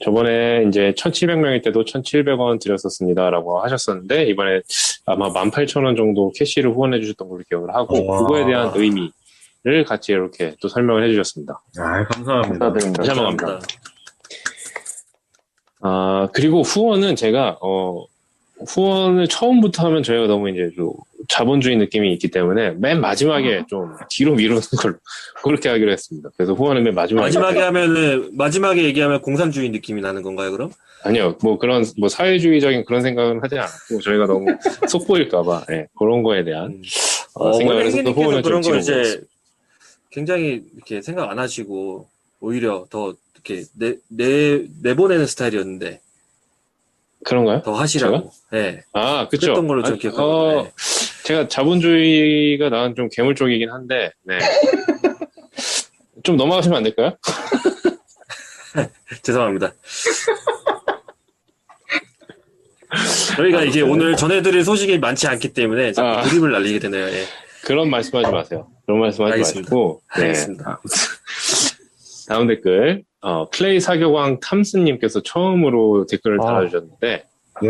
저번에 이제 1700명일 때도 1700원 드렸었습니다라고 하셨었는데, 이번에 아마 18,000원 정도 캐시를 후원해 주셨던 걸로 기억을 하고, 그거에 대한 의미를 같이 이렇게 또 설명을 해 주셨습니다. 감사합니다. 감사드립니다. 다시 한번 감사합니다. 그리고 후원은 제가, 후원을 처음부터 하면 저희가 너무 이제 좀 자본주의 느낌이 있기 때문에 맨 마지막에 좀 뒤로 미루는 걸로 그렇게 하기로 했습니다. 그래서 후원은 맨 마지막에 얘기하면 공산주의 느낌이 나는 건가요, 그럼? 아니요, 그런, 사회주의적인 그런 생각은 하지 않았고, 저희가 너무 속보일까봐, 그런 거에 대한, 생각을 해서 또 후원을 그런 좀 거 지르고 이제 굉장히 이렇게 생각 안 하시고, 오히려 더 이렇게 내보내는 스타일이었는데. 그런가요? 더 하시라고. 네. 그쵸. 그랬던 걸로 좀 기억하고. 네. 제가 자본주의가 나는 좀 괴물 쪽이긴 한데, 네. 좀 넘어가시면 안 될까요? 죄송합니다. 저희가 이제 오늘 전해드릴 소식이 많지 않기 때문에 자꾸 드립을 날리게 되네요. 예. 그런 말씀하지 마세요. 그런 말씀하지 알겠습니다. 마시고. 네. 알겠습니다. 다음 댓글. 플레이 사교광 탐스님께서 처음으로 댓글을 달아주셨는데, 네.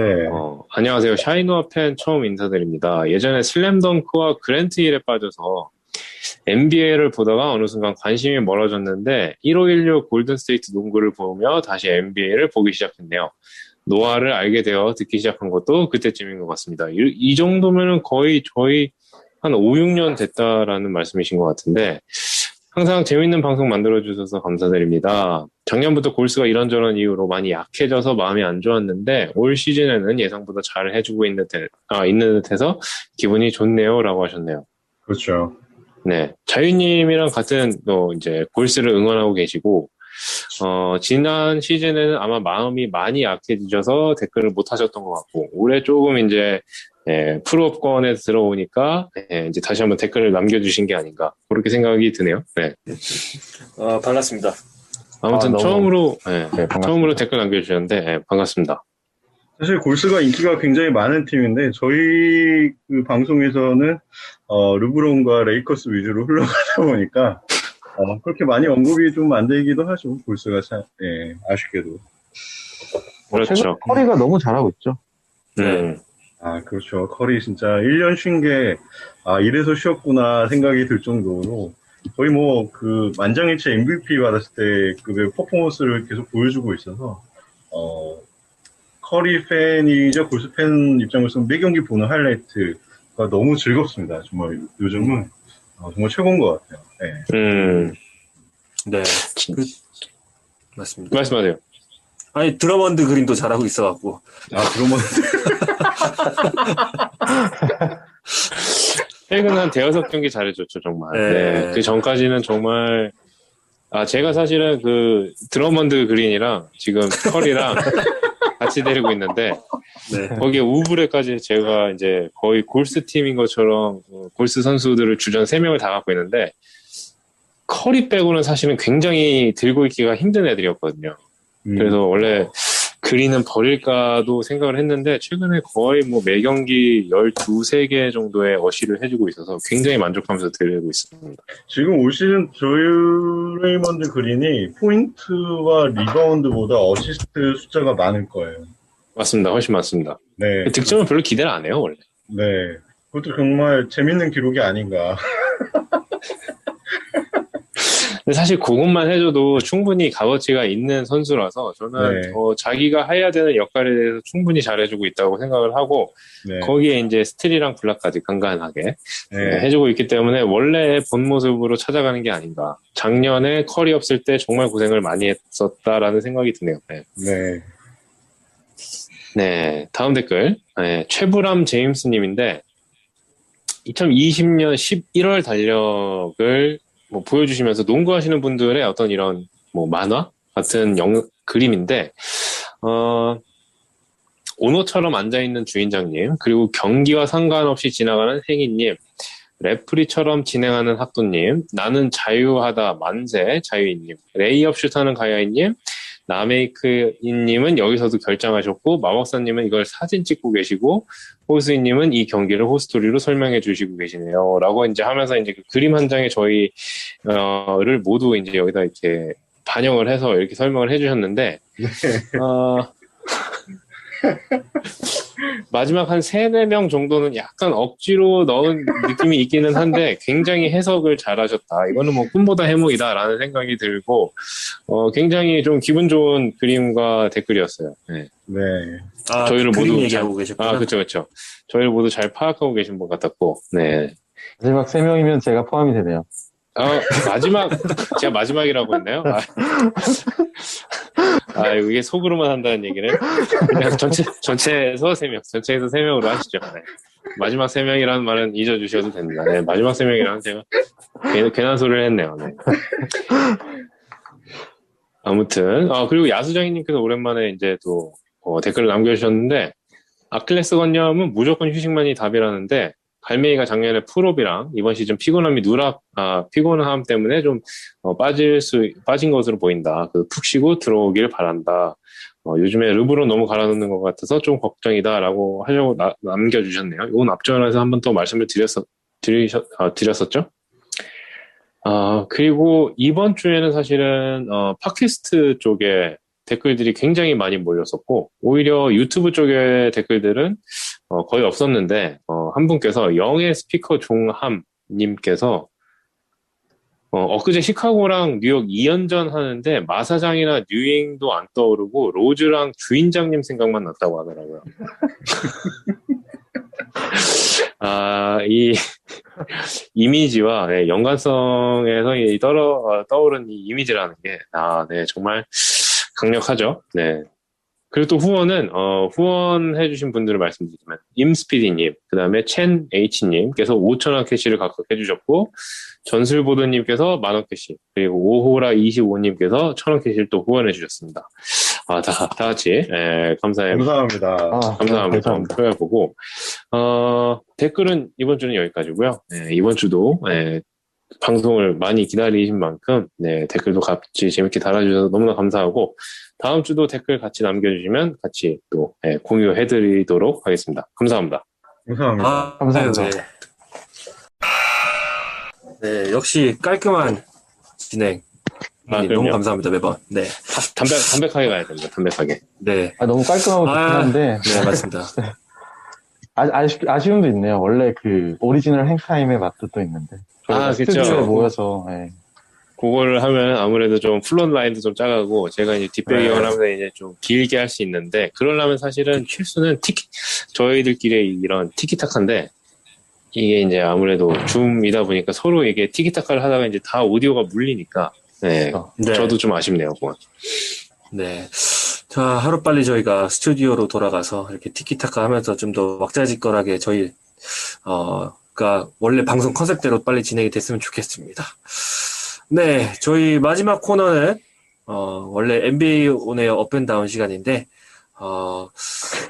안녕하세요. 샤이노아 팬 처음 인사드립니다. 예전에 슬램덩크와 그랜트 힐에 빠져서 NBA를 보다가 어느 순간 관심이 멀어졌는데 1516 골든스테이트 농구를 보며 다시 NBA를 보기 시작했네요. 노아를 알게 되어 듣기 시작한 것도 그때쯤인 것 같습니다. 이 정도면은 거의 저희 한 5, 6년 됐다라는 말씀이신 것 같은데, 항상 재밌는 방송 만들어주셔서 감사드립니다. 작년부터 골스가 이런저런 이유로 많이 약해져서 마음이 안 좋았는데 올 시즌에는 예상보다 잘 해주고 있는 듯해서 기분이 좋네요 라고 하셨네요. 그렇죠. 네. 자유님이랑 같은 이제 골스를 응원하고 계시고, 지난 시즌에는 아마 마음이 많이 약해지셔서 댓글을 못 하셨던 것 같고, 올해 조금 이제 프로업권에 들어오니까 이제 다시 한번 댓글을 남겨주신 게 아닌가 그렇게 생각이 드네요. 네. 반갑습니다. 아무튼 처음으로 반갑습니다. 처음으로 댓글 남겨주셨는데 반갑습니다. 사실 골스가 인기가 굉장히 많은 팀인데 저희 그 방송에서는 르브론과 레이커스 위주로 흘러가다 보니까 그렇게 많이 언급이 좀 안 되기도 하죠. 골스가 아쉽게도. 그렇죠. 커리가 너무 잘하고 있죠. 그렇죠. 커리 진짜 1년 쉰 게, 이래서 쉬었구나 생각이 들 정도로, 거의 만장일치 MVP 받았을 때 그 퍼포먼스를 계속 보여주고 있어서, 커리 팬이자 골스 팬 입장에서 매 경기 보는 하이라이트가 너무 즐겁습니다. 정말 요즘은, 정말 최고인 것 같아요. 네. 네. 맞습니다. 말씀하세요. 아니, 드러먼드 그린도 잘하고 있어갖고. 드러먼드. 최근 한 대여섯 경기 잘해줬죠, 정말. 네. 그 전까지는 정말, 제가 사실은 드러먼드 그린이랑 지금 커리랑 같이 데리고 있는데, 거기에 우브레까지 제가 이제 거의 골스 팀인 것처럼 골스 선수들을 주전 3명을 다 갖고 있는데, 커리 빼고는 사실은 굉장히 들고 있기가 힘든 애들이었거든요. 그래서 원래 그리는 버릴까도 생각을 했는데 최근에 거의 뭐 매 경기 12, 3개 정도의 어시를 해주고 있어서 굉장히 만족하면서 들고 있습니다. 지금 올 시즌 드레이먼드 그린이 포인트와 리바운드보다 어시스트 숫자가 많을 거예요. 맞습니다. 훨씬 많습니다. 네. 득점은 별로 기대를 안 해요, 원래. 네. 그것도 정말 재밌는 기록이 아닌가. 근데 사실 그것만 해줘도 충분히 값어치가 있는 선수라서 저는 네. 자기가 해야 되는 역할에 대해서 충분히 잘해주고 있다고 생각을 하고 네. 거기에 이제 스틸이랑 블락까지 간간하게 네. 해주고 있기 때문에 원래 본 모습으로 찾아가는 게 아닌가. 작년에 컬이 없을 때 정말 고생을 많이 했었다라는 생각이 드네요. 네. 네. 네, 다음 댓글. 네, 최불암 제임스님인데 2020년 11월 달력을 뭐 보여주시면서 농구하시는 분들의 어떤 이런 뭐 만화 같은 그림인데 오노처럼 앉아있는 주인장님, 그리고 경기와 상관없이 지나가는 행인님, 레프리처럼 진행하는 학도님, 나는 자유하다 만세 자유인님, 레이업 슛하는 가야인님, 나메이크인님은 여기서도 결정하셨고, 마법사님은 이걸 사진 찍고 계시고, 호스이님은 이 경기를 호스토리로 설명해 주시고 계시네요. 라고 이제 하면서 이제 그 그림 한 장에 저희를 모두 이제 여기다 이렇게 반영을 해서 이렇게 설명을 해 주셨는데, 마지막 한 3, 4명 정도는 약간 억지로 넣은 느낌이 있기는 한데 굉장히 해석을 잘하셨다. 이거는 뭐 꿈보다 해몽이다라는 생각이 들고 굉장히 좀 기분 좋은 그림과 댓글이었어요. 네. 네. 저희를 그림 모두 얘기하고 계셨구나. 그렇죠. 저희를 모두 잘 파악하고 계신 분 같았고, 네. 마지막 3명이면 제가 포함이 되네요. 제가 마지막이라고 했나요? 이게 속으로만 한다는 얘기를. 그냥 전체에서 3명, 전체에서 3명으로 하시죠. 네. 마지막 3명이라는 말은 잊어주셔도 됩니다. 네, 마지막 3명이라는 제가 괜한 소리를 했네요. 네. 아무튼, 그리고 야수장님께서 오랜만에 이제 또 댓글을 남겨주셨는데, 아킬레스 건염은 무조건 휴식만이 답이라는데, 갈매기가 작년에 풀업이랑 이번 시즌 피곤함 때문에 좀 빠진 것으로 보인다. 푹 쉬고 들어오길 바란다. 요즘에 르브론 너무 갈아넣는 것 같아서 좀 걱정이다라고 하려고 남겨주셨네요. 이건 앞전에서 한 번 더 말씀을 드렸었죠. 그리고 이번 주에는 사실은 팟캐스트 쪽에 댓글들이 굉장히 많이 몰렸었고, 오히려 유튜브 쪽의 댓글들은 거의 없었는데, 한 분께서 영의 스피커 종함님께서 엊그제 시카고랑 뉴욕 2연전 하는데 마사장이나 뉴잉도 안 떠오르고 로즈랑 주인장님 생각만 났다고 하더라고요. 이 이미지와 연관성에서 떠오른 이 이미지라는 게 네, 정말 강력하죠. 네. 그리고 또 후원해주신 분들을 말씀드리면, 임스피디님, 그 다음에 첸 H님께서 5,000원 캐시를 각각 해주셨고, 전술보드님께서 10,000원 캐시, 그리고 오호라25님께서 1,000원 캐시를 또 후원해주셨습니다. 다 같이, 감사합니다. 감사합니다. 표현해보고, 댓글은 이번 주는 여기까지고요. 네, 이번 주도, 방송을 많이 기다리신 만큼, 네, 댓글도 같이 재밌게 달아주셔서 너무나 감사하고, 다음 주도 댓글 같이 남겨주시면 같이 또 공유해드리도록 하겠습니다. 감사합니다. 감사합니다. 네, 역시 깔끔한 진행. 너무 감사합니다, 매번. 네. 담백하게 가야 됩니다, 담백하게. 네. 너무 깔끔하고 좋긴 한데. 네, 맞습니다. 아쉬움도 있네요. 원래 오리지널 행타임의 맛도 또 있는데. 스튜디오에 그쵸. 모여서, 네. 그거를 하면 아무래도 좀 플롯 라인도 좀 작아고 제가 이제 뒷배경을 하면서 이제 좀 길게 할 수 있는데, 그러려면 사실은 필수는 저희들끼리 이런 티키타카인데, 이게 이제 아무래도 줌이다 보니까 서로 이게 티키타카를 하다가 이제 다 오디오가 물리니까, 네. 저도 좀 아쉽네요, 그건. 네. 자, 하루빨리 저희가 스튜디오로 돌아가서 이렇게 티키타카 하면서 좀 더 왁자지껄하게 원래 방송 컨셉대로 빨리 진행이 됐으면 좋겠습니다. 네, 저희 마지막 코너는 원래 NBA 온에어 업앤다운 시간인데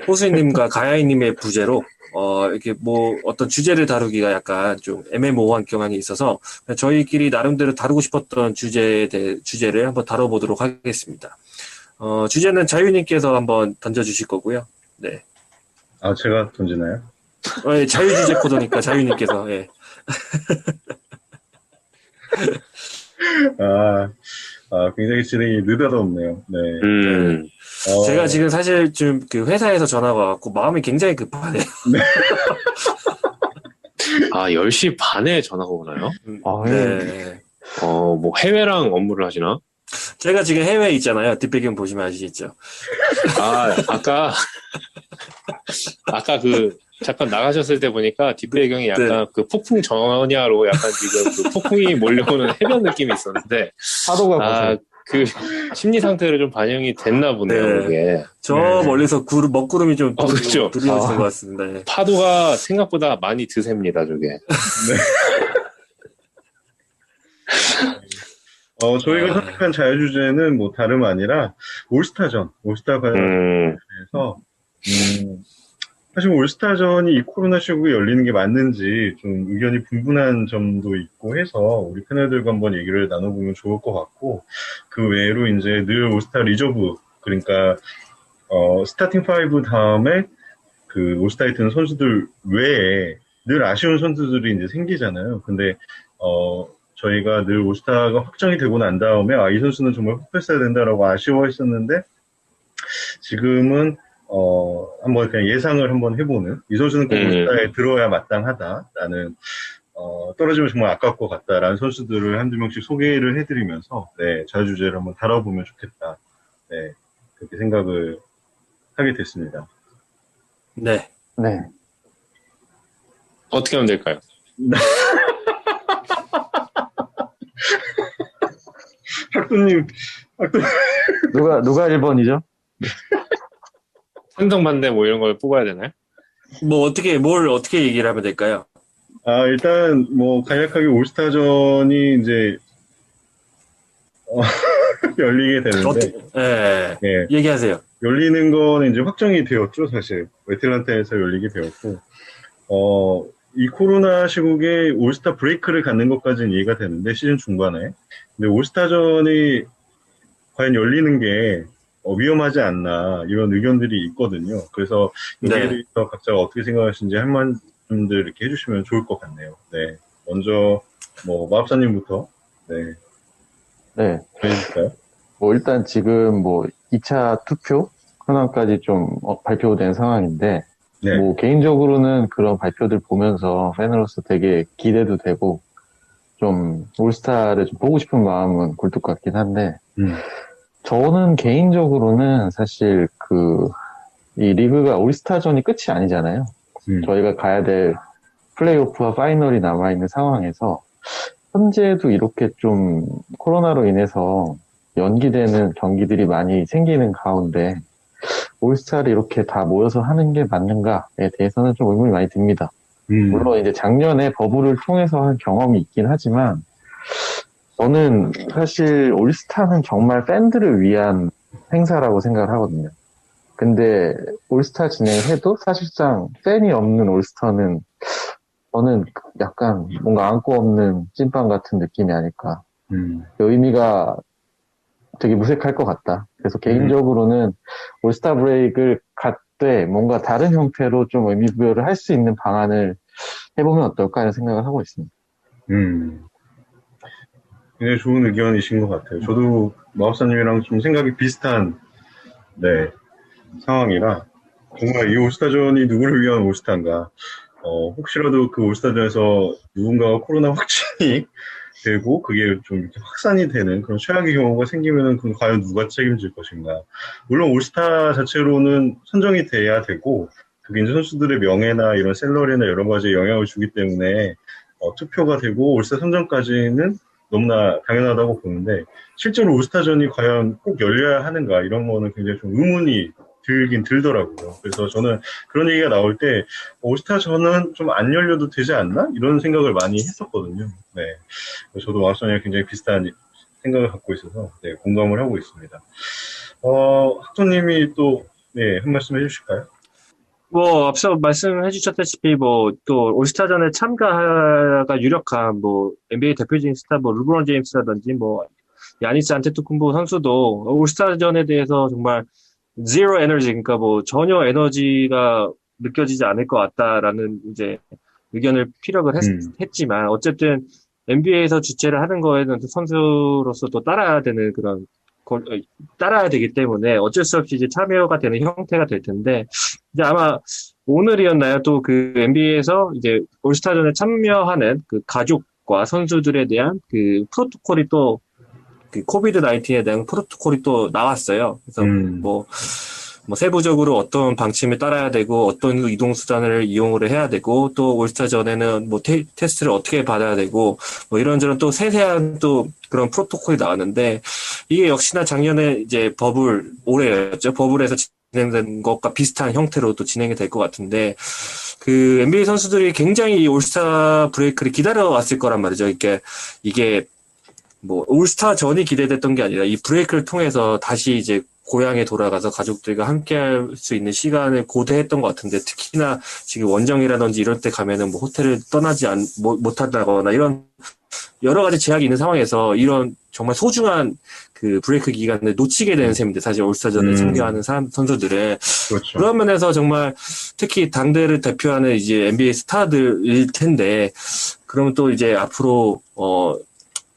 호수님과 가야이님의 부재로 이렇게 어떤 주제를 다루기가 약간 좀 애매모호한 경향이 있어서 저희끼리 나름대로 다루고 싶었던 주제를 한번 다뤄보도록 하겠습니다. 주제는 자유님께서 한번 던져주실 거고요. 네. 아, 제가 던지나요? 예, 자유주제 코드니까 자유님께서, 예. 굉장히 진행이 느닷없네요. 네. 제가 지금 사실 좀 그 회사에서 전화가 왔고 마음이 굉장히 급하네요. 아, 10시 반에 전화가 오나요? 네. 뭐 해외랑 업무를 하시나? 제가 지금 해외에 있잖아요. 뒷배경 보시면 아시겠죠. 아까 잠깐 나가셨을 때 보니까 뒷배경이 약간 그 폭풍 전야로 약간 지금 그 폭풍이 몰려오는 해변 느낌이 있었는데. 파도가 그 심리 상태로 좀 반영이 됐나 보네요, 그게. 저 멀리서 먹구름이 좀 그렇죠. 두려워진 것 같습니다. 네. 파도가 생각보다 많이 드셉니다, 저게. 저희가 선택한 자유주제는 뭐 다름 아니라 올스타 관련해서 사실 올스타전이 이 코로나 시국에 열리는 게 맞는지 좀 의견이 분분한 점도 있고 해서 우리 패널들과 한번 얘기를 나눠보면 좋을 것 같고, 그 외로 이제 늘 올스타 리저브, 그러니까 스타팅 5 다음에 그 올스타에 드는 선수들 외에 늘 아쉬운 선수들이 이제 생기잖아요. 근데 저희가 늘 올스타가 확정이 되고 난 다음에 이 선수는 정말 뽑혔어야 된다라고 아쉬워했었는데, 지금은 한번 그냥 예상을 한번 해보는, 이 선수는 꼭 올스타에 들어야 마땅하다라는, 떨어지면 정말 아까울 것 같다라는 선수들을 한두 명씩 소개를 해드리면서, 네, 자유주제를 한번 다뤄보면 좋겠다. 네, 그렇게 생각을 하게 됐습니다. 네. 네. 어떻게 하면 될까요? 학도님. 누가 1번이죠? 상정반대 뭐 이런 걸 뽑아야 되나요? 뭘 어떻게 얘기를 하면 될까요? 일단 뭐 간략하게 올스타전이 이제 열리게 되는데, 예. 얘기하세요. 열리는 거는 이제 확정이 되었죠, 사실. 애틀란타에서 열리게 되었고, 이 코로나 시국에 올스타 브레이크를 갖는 것까지는 이해가 되는데, 시즌 중반에. 근데 올스타전이 과연 열리는 게 위험하지 않나, 이런 의견들이 있거든요. 그래서 여기에 대해서 각자가 어떻게 생각하시는지 한 말씀들 이렇게 해주시면 좋을 것 같네요. 네. 먼저, 마법사님부터, 네. 네. 해주실까요? 일단 지금 2차 투표 현황까지 좀 발표된 상황인데, 네. 개인적으로는 그런 발표들 보면서 팬으로서 되게 기대도 되고, 좀 올스타를 좀 보고 싶은 마음은 굴뚝 같긴 한데, 저는 개인적으로는 사실 이 리그가 올스타전이 끝이 아니잖아요. 저희가 가야 될 플레이오프와 파이널이 남아있는 상황에서, 현재도 이렇게 좀 코로나로 인해서 연기되는 경기들이 많이 생기는 가운데, 올스타를 이렇게 다 모여서 하는 게 맞는가에 대해서는 좀 의문이 많이 듭니다. 물론 이제 작년에 버블을 통해서 한 경험이 있긴 하지만, 저는 사실 올스타는 정말 팬들을 위한 행사라고 생각을 하거든요. 근데 올스타 진행해도 사실상 팬이 없는 올스타는 저는 약간 뭔가 안고 없는 찐빵 같은 느낌이 아닐까. 그 의미가 되게 무색할 것 같다. 그래서 개인적으로는 올스타 브레이크를 갖되 뭔가 다른 형태로 좀 의미부여를 할 수 있는 방안을 해보면 어떨까 하는 생각을 하고 있습니다. 굉장히 좋은 의견이신 것 같아요. 저도 마법사님이랑 좀 생각이 비슷한, 네, 상황이라, 정말 이 올스타전이 누구를 위한 올스타인가, 혹시라도 그 올스타전에서 누군가가 코로나 확진이 되고 그게 좀 이렇게 확산이 되는 그런 최악의 경우가 생기면은 그럼 과연 누가 책임질 것인가. 물론 올스타 자체로는 선정이 돼야 되고, 그게 이제 선수들의 명예나 이런 샐러리나 여러 가지 영향을 주기 때문에 투표가 되고 올스타 선정까지는 너무나 당연하다고 보는데, 실제로 올스타전이 과연 꼭 열려야 하는가, 이런 거는 굉장히 좀 의문이 들긴 들더라고요. 그래서 저는 그런 얘기가 나올 때 올스타전은 좀 안 열려도 되지 않나? 이런 생각을 많이 했었거든요. 네. 저도 마우스님이랑 굉장히 비슷한 생각을 갖고 있어서, 네, 공감을 하고 있습니다. 학도님이 또, 네, 한 말씀 해주실까요? 앞서 말씀해 주셨다시피, 또, 올스타전에 참가가 유력한, NBA 대표적인 스타, 르브론 제임스라든지, 야니스 안테토쿤보 선수도 올스타전에 대해서 정말 zero 에너지, 그러니까 뭐 전혀 에너지가 느껴지지 않을 것 같다라는 이제 의견을 피력을 했지만 어쨌든 NBA에서 주최를 하는 거에는 선수로서 또 따라야 되는 그런 따라야 되기 때문에 어쩔 수 없이 이제 참여가 되는 형태가 될 텐데 이제 아마 오늘이었나요? 또 그 NBA에서 이제 올스타전에 참여하는 그 가족과 선수들에 대한 그 프로토콜이 또 그 코비드 19에 대한 프로토콜이 또 나왔어요. 그래서 뭐 세부적으로 어떤 방침을 따라야 되고 어떤 이동 수단을 이용을 해야 되고 또 올스타 전에는 뭐 테스트를 어떻게 받아야 되고 뭐 이런저런 또 세세한 또 그런 프로토콜이 나왔는데 이게 역시나 작년에 이제 올해였죠. 버블에서 진행된 것과 비슷한 형태로 또 진행이 될 것 같은데 그 NBA 선수들이 굉장히 이 올스타 브레이크를 기다려왔을 거란 말이죠. 이게 뭐 올스타 전이 기대됐던 게 아니라 이 브레이크를 통해서 다시 이제 고향에 돌아가서 가족들과 함께할 수 있는 시간을 고대했던 것 같은데 특히나 지금 원정이라든지 이럴 때 가면은 뭐 호텔을 떠나지 못한다거나 이런 여러 가지 제약이 있는 상황에서 이런 정말 소중한 그 브레이크 기간을 놓치게 되는 셈인데 사실 올스타전에 참가하는 선수들은 그렇죠. 그런 면에서 정말 특히 당대를 대표하는 이제 NBA 스타들일 텐데 그러면 또 이제 앞으로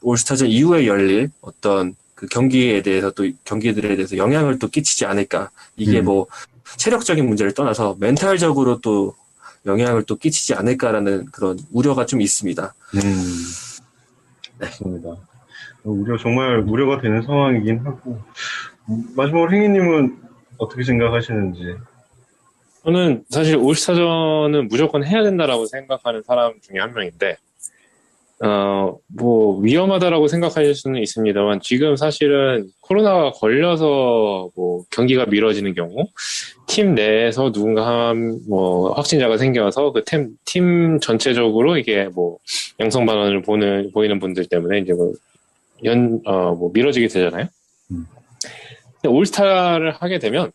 올스타전 이후에 열릴 어떤 그 경기에 대해서 또 경기들에 대해서 영향을 또 끼치지 않을까. 이게 뭐 체력적인 문제를 떠나서 멘탈적으로 또 영향을 또 끼치지 않을까라는 그런 우려가 좀 있습니다. 맞습니다. 정말 우려가 되는 상황이긴 하고 마지막으로 행위님은 어떻게 생각하시는지? 저는 사실 올스타전은 무조건 해야 된다라고 생각하는 사람 중에 한 명인데 뭐 위험하다라고 생각하실 수는 있습니다만 지금 사실은 코로나가 걸려서 뭐 경기가 미뤄지는 경우 팀 내에서 누군가 뭐 확진자가 생겨서 그 팀 전체적으로 이게 뭐 양성 반응을 보이는 분들 때문에 이제 뭐 미뤄지게 되잖아요. 근데 올스타를 하게 되면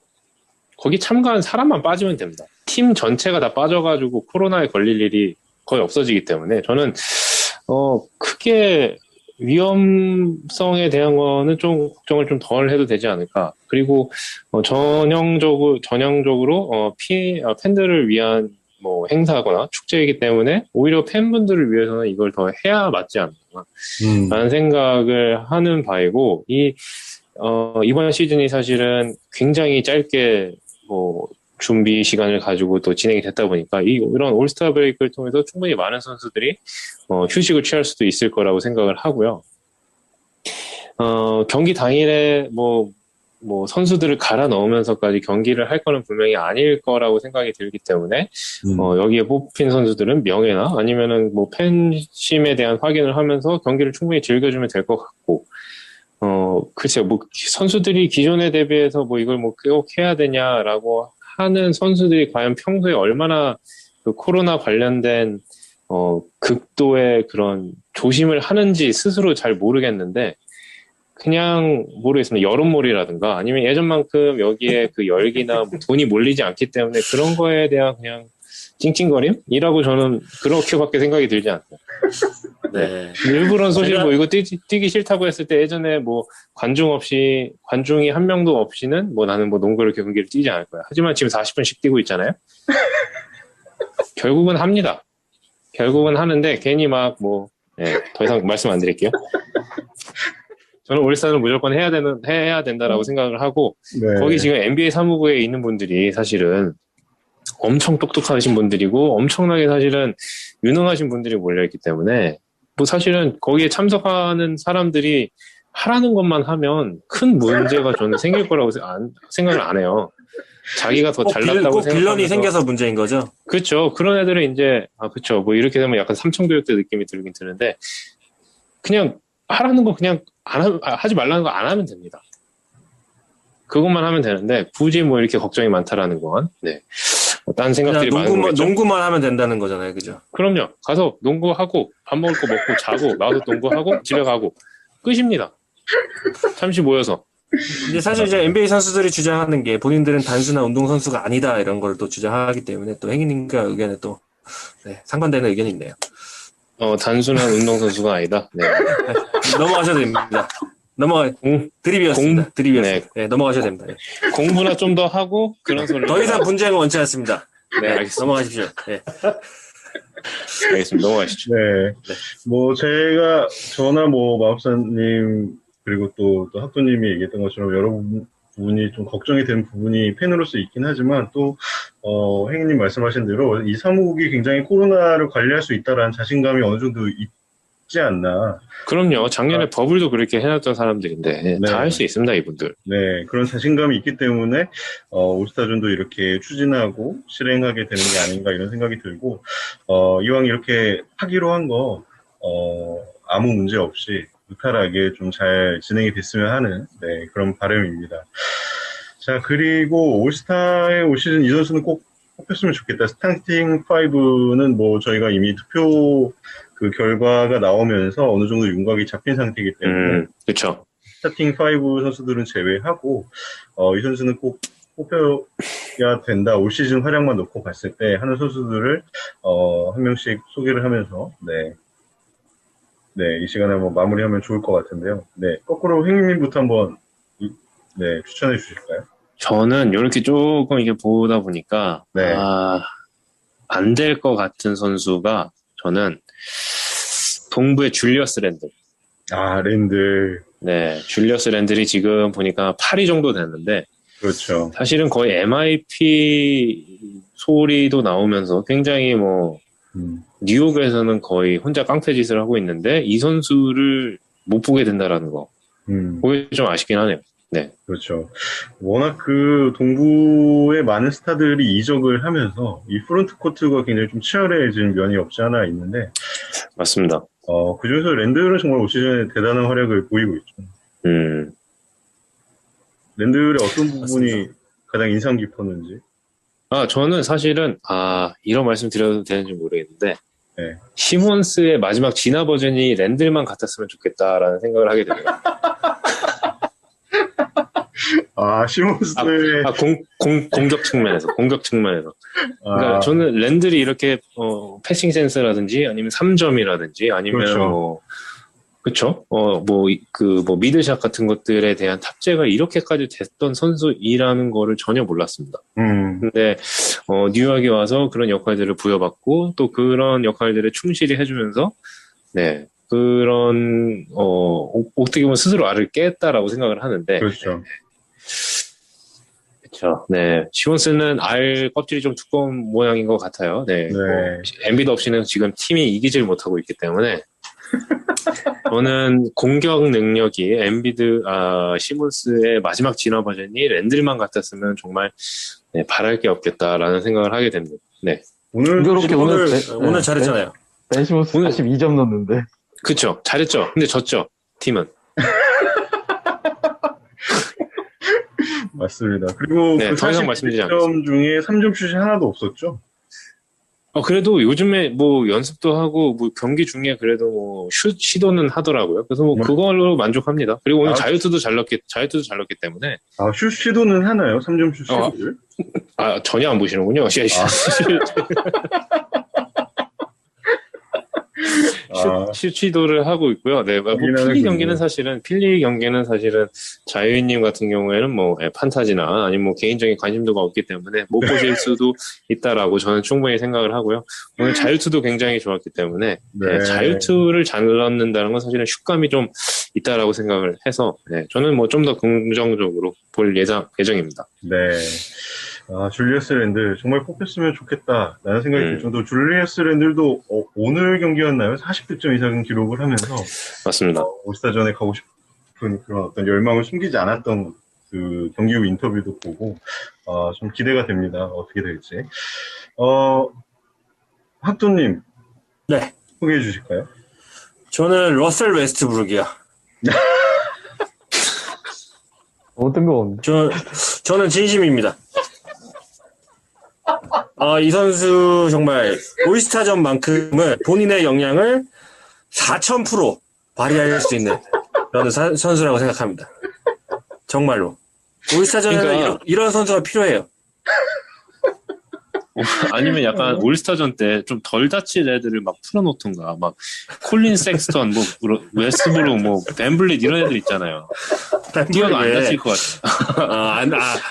거기 참가한 사람만 빠지면 됩니다. 팀 전체가 다 빠져가지고 코로나에 걸릴 일이 거의 없어지기 때문에 저는 크게 위험성에 대한 거는 좀 걱정을 좀 덜 해도 되지 않을까. 그리고, 전형적으로, 팬들을 위한 뭐 행사거나 축제이기 때문에 오히려 팬분들을 위해서는 이걸 더 해야 맞지 않나. 라는 생각을 하는 바이고, 이번 시즌이 사실은 굉장히 짧게 준비 시간을 가지고 또 진행이 됐다 보니까 이런 올스타 브레이크를 통해서 충분히 많은 선수들이 휴식을 취할 수도 있을 거라고 생각을 하고요. 경기 당일에 선수들을 갈아 넣으면서까지 경기를 할 거는 분명히 아닐 거라고 생각이 들기 때문에 여기에 뽑힌 선수들은 명예나 아니면은 팬심에 대한 확인을 하면서 경기를 충분히 즐겨주면 될 것 같고 글쎄요, 선수들이 기존에 대비해서 이걸 꼭 해야 되냐라고 하는 선수들이 과연 평소에 얼마나 그 코로나 관련된 극도의 그런 조심을 하는지 스스로 잘 모르겠는데 그냥 모르겠습니다. 여론몰이라든가 아니면 예전만큼 여기에 그 열기나 돈이 몰리지 않기 때문에 그런 거에 대한 그냥 찡찡거림이라고 저는 그렇게밖에 생각이 들지 않아요. 네. 일부러는 소실 이거 뛰기 싫다고 했을 때 예전에 관중이 한 명도 없이는 나는 농구를 경기를 뛰지 않을 거야. 하지만 지금 40분씩 뛰고 있잖아요. 결국은 합니다. 결국은 하는데 괜히 더 이상 말씀 안 드릴게요. 저는 올스타는 무조건 해야 된다라고 생각을 하고 네. 거기 지금 NBA 사무부에 있는 분들이 사실은 엄청 똑똑하신 분들이고 엄청나게 사실은 유능하신 분들이 몰려있기 때문에 사실은 거기에 참석하는 사람들이 하라는 것만 하면 큰 문제가 저는 생길 거라고 생각을 안 해요. 자기가 더 잘났다고 생각하면서 빌런이 생겨서 문제인 거죠? 그렇죠. 그런 애들은 이제 그렇죠. 이렇게 되면 약간 삼청교육대 느낌이 들긴 드는데 그냥 하라는 거 그냥 하지 말라는 거 안 하면 됩니다. 그것만 하면 되는데 굳이 이렇게 걱정이 많다라는 건 딴 생각들이 많은 거겠죠. 농구만 하면 된다는 거잖아요, 그죠? 그럼요. 가서 농구하고 밥 먹을 거 먹고 자고 나와서 농구하고 집에 가고 끝입니다. 잠시 모여서. 이제 사실 이제 NBA 선수들이 주장하는 게 본인들은 단순한 운동선수가 아니다 이런 걸 또 주장하기 때문에 또 행인님과 의견에 또 상반되는 의견이 있네요. 단순한 운동선수가 아니다. 네. 넘어가셔도 됩니다. 드립이었습니다. 드립이었습니다. 네. 네, 넘어가셔도 됩니다. 네. 공부나 좀 더 하고 그런 소리. 더 이상 분쟁은 원치 않습니다. 네, 알겠습니다. 넘어가십시오. 네. 알겠습니다. 넘어가시죠. 네. 뭐, 저나 뭐, 마법사님, 그리고 또 학도님이 얘기했던 것처럼 여러분이 좀 걱정이 되는 부분이 팬으로서 있긴 하지만 또, 행님 말씀하신 대로 이 사무국이 굉장히 코로나를 관리할 수 있다라는 자신감이 어느 정도 있지 않나. 그럼요. 작년에 버블도 그렇게 해놨던 사람들인데 네. 다 할 수 있습니다, 이분들. 네, 그런 자신감이 있기 때문에 올스타전도 이렇게 추진하고 실행하게 되는 게 아닌가 이런 생각이 들고 이왕 이렇게 하기로 한 거 아무 문제 없이 무탈하게 좀 잘 진행이 됐으면 하는 네, 그런 바람입니다. 자, 그리고 올스타에 올 시즌 이 선수는 꼭 뽑혔으면 좋겠다. 스타팅 5는 뭐 저희가 이미 투표 그 결과가 나오면서 어느 정도 윤곽이 잡힌 상태이기 때문에 그렇죠. 스타팅 5 선수들은 제외하고 이 선수는 꼭 뽑혀야 된다. 올 시즌 활약만 놓고 봤을 때 하는 선수들을 한 명씩 소개를 하면서 이 시간에 한번 마무리하면 좋을 것 같은데요. 네, 거꾸로 행님부터 한번 추천해 주실까요? 저는 이렇게 조금 이게 보다 보니까 네. 안 될 것 같은 선수가 저는 동부의 줄리어스 랜들. 랜들. 네, 줄리어스 랜들이 지금 보니까 8위 정도 됐는데 그렇죠. 사실은 거의 MIP 소리도 나오면서 굉장히 뭐 뉴욕에서는 거의 혼자 깡패짓을 하고 있는데 이 선수를 못 보게 된다라는 거. 그게 좀 아쉽긴 하네요. 네. 그렇죠. 워낙 그 동부의 많은 스타들이 이적을 하면서 이 프론트 코트가 굉장히 좀 치열해진 면이 없지 않아 있는데 맞습니다. 그중에서 랜들은 정말 올 시즌에 대단한 활약을 보이고 있죠. 랜들의 어떤 부분이 맞습니다. 가장 인상 깊었는지. 저는 사실은 이런 말씀 드려도 되는지 모르겠는데 네. 시몬스의 마지막 진화 버전이 랜들만 같았으면 좋겠다라는 생각을 하게 됩니다. 시몬스의 공격 측면에서. 그러니까 저는 랜들이 이렇게 패싱 센스라든지 아니면 3점이라든지 아니면 그렇죠. 그쵸? 미드샷 같은 것들에 대한 탑재가 이렇게까지 됐던 선수이라는 거를 전혀 몰랐습니다. 근데, 뉴욕에 와서 그런 역할들을 부여받고, 또 그런 역할들을 충실히 해주면서, 네, 그런, 어떻게 보면 스스로 알을 깼다라고 생각을 하는데. 그렇죠. 그쵸. 네. 시몬스는 알 껍질이 좀 두꺼운 모양인 것 같아요. 네. 엔비드 없이는 지금 팀이 이기질 못하고 있기 때문에. 저는 공격 능력이 엔비드, 시몬스의 마지막 진화 버전이 랜들만 같았으면 정말, 네, 바랄 게 없겠다라는 생각을 하게 됩니다. 네. 오늘 잘했잖아요. 벤 시몬스 42점 넣었는데. 그쵸. 잘했죠. 근데 졌죠. 팀은. 맞습니다. 그리고 네, 더 이상 말씀드리지 않겠습니다. 40점 중에 3점 슛이 하나도 없었죠? 그래도 요즘에 뭐 연습도 하고 뭐 경기 중에 그래도 뭐 슛 시도는 하더라고요. 그래서 뭐 그걸로 만족합니다. 그리고 오늘 자유투도 잘 넣기 때문에. 슛 시도는 하나요? 3점 슛 시도를? 전혀 안 보시는군요. 슛 시도를 하고 있고요. 네, 필리 경기는 사실은 자유인님 같은 경우에는 뭐 판타지나 아니면 뭐 개인적인 관심도가 없기 때문에 못 보실 수도 있다라고 저는 충분히 생각을 하고요. 오늘 자유투도 굉장히 좋았기 때문에 네, 자유투를 잘 넣는다는 건 사실은 슛감이 좀 있다라고 생각을 해서 네, 저는 뭐 좀 더 긍정적으로 볼 예정입니다. 네. 줄리어스 랜들 정말 뽑혔으면 좋겠다 라는 생각이 들 정도. 줄리어스 랜들도 오늘 경기였나요? 40득점 이상 기록을 하면서 맞습니다. 올스타전에 가고 싶은 그런 어떤 열망을 숨기지 않았던 그 경기 후 인터뷰도 보고 좀 기대가 됩니다. 어떻게 될지. 학도님, 네, 소개해 주실까요? 저는 러셀 웨스트브룩이요. 너무 뜬금없네. 저는 진심입니다. 이 선수 정말 올스타전만큼은 본인의 역량을 4000% 발휘할 수 있는 그런 선수라고 생각합니다. 정말로. 올스타전에는 이런 선수가 필요해요. 아니면 약간 올스타전 때 좀 덜 다칠 애들을 막 풀어놓던가, 막 콜린 섹스턴, 뭐 웨스트브룩, 뭐 벤블릿 이런 애들 있잖아요. 뛰어도 안 다칠 것 같아.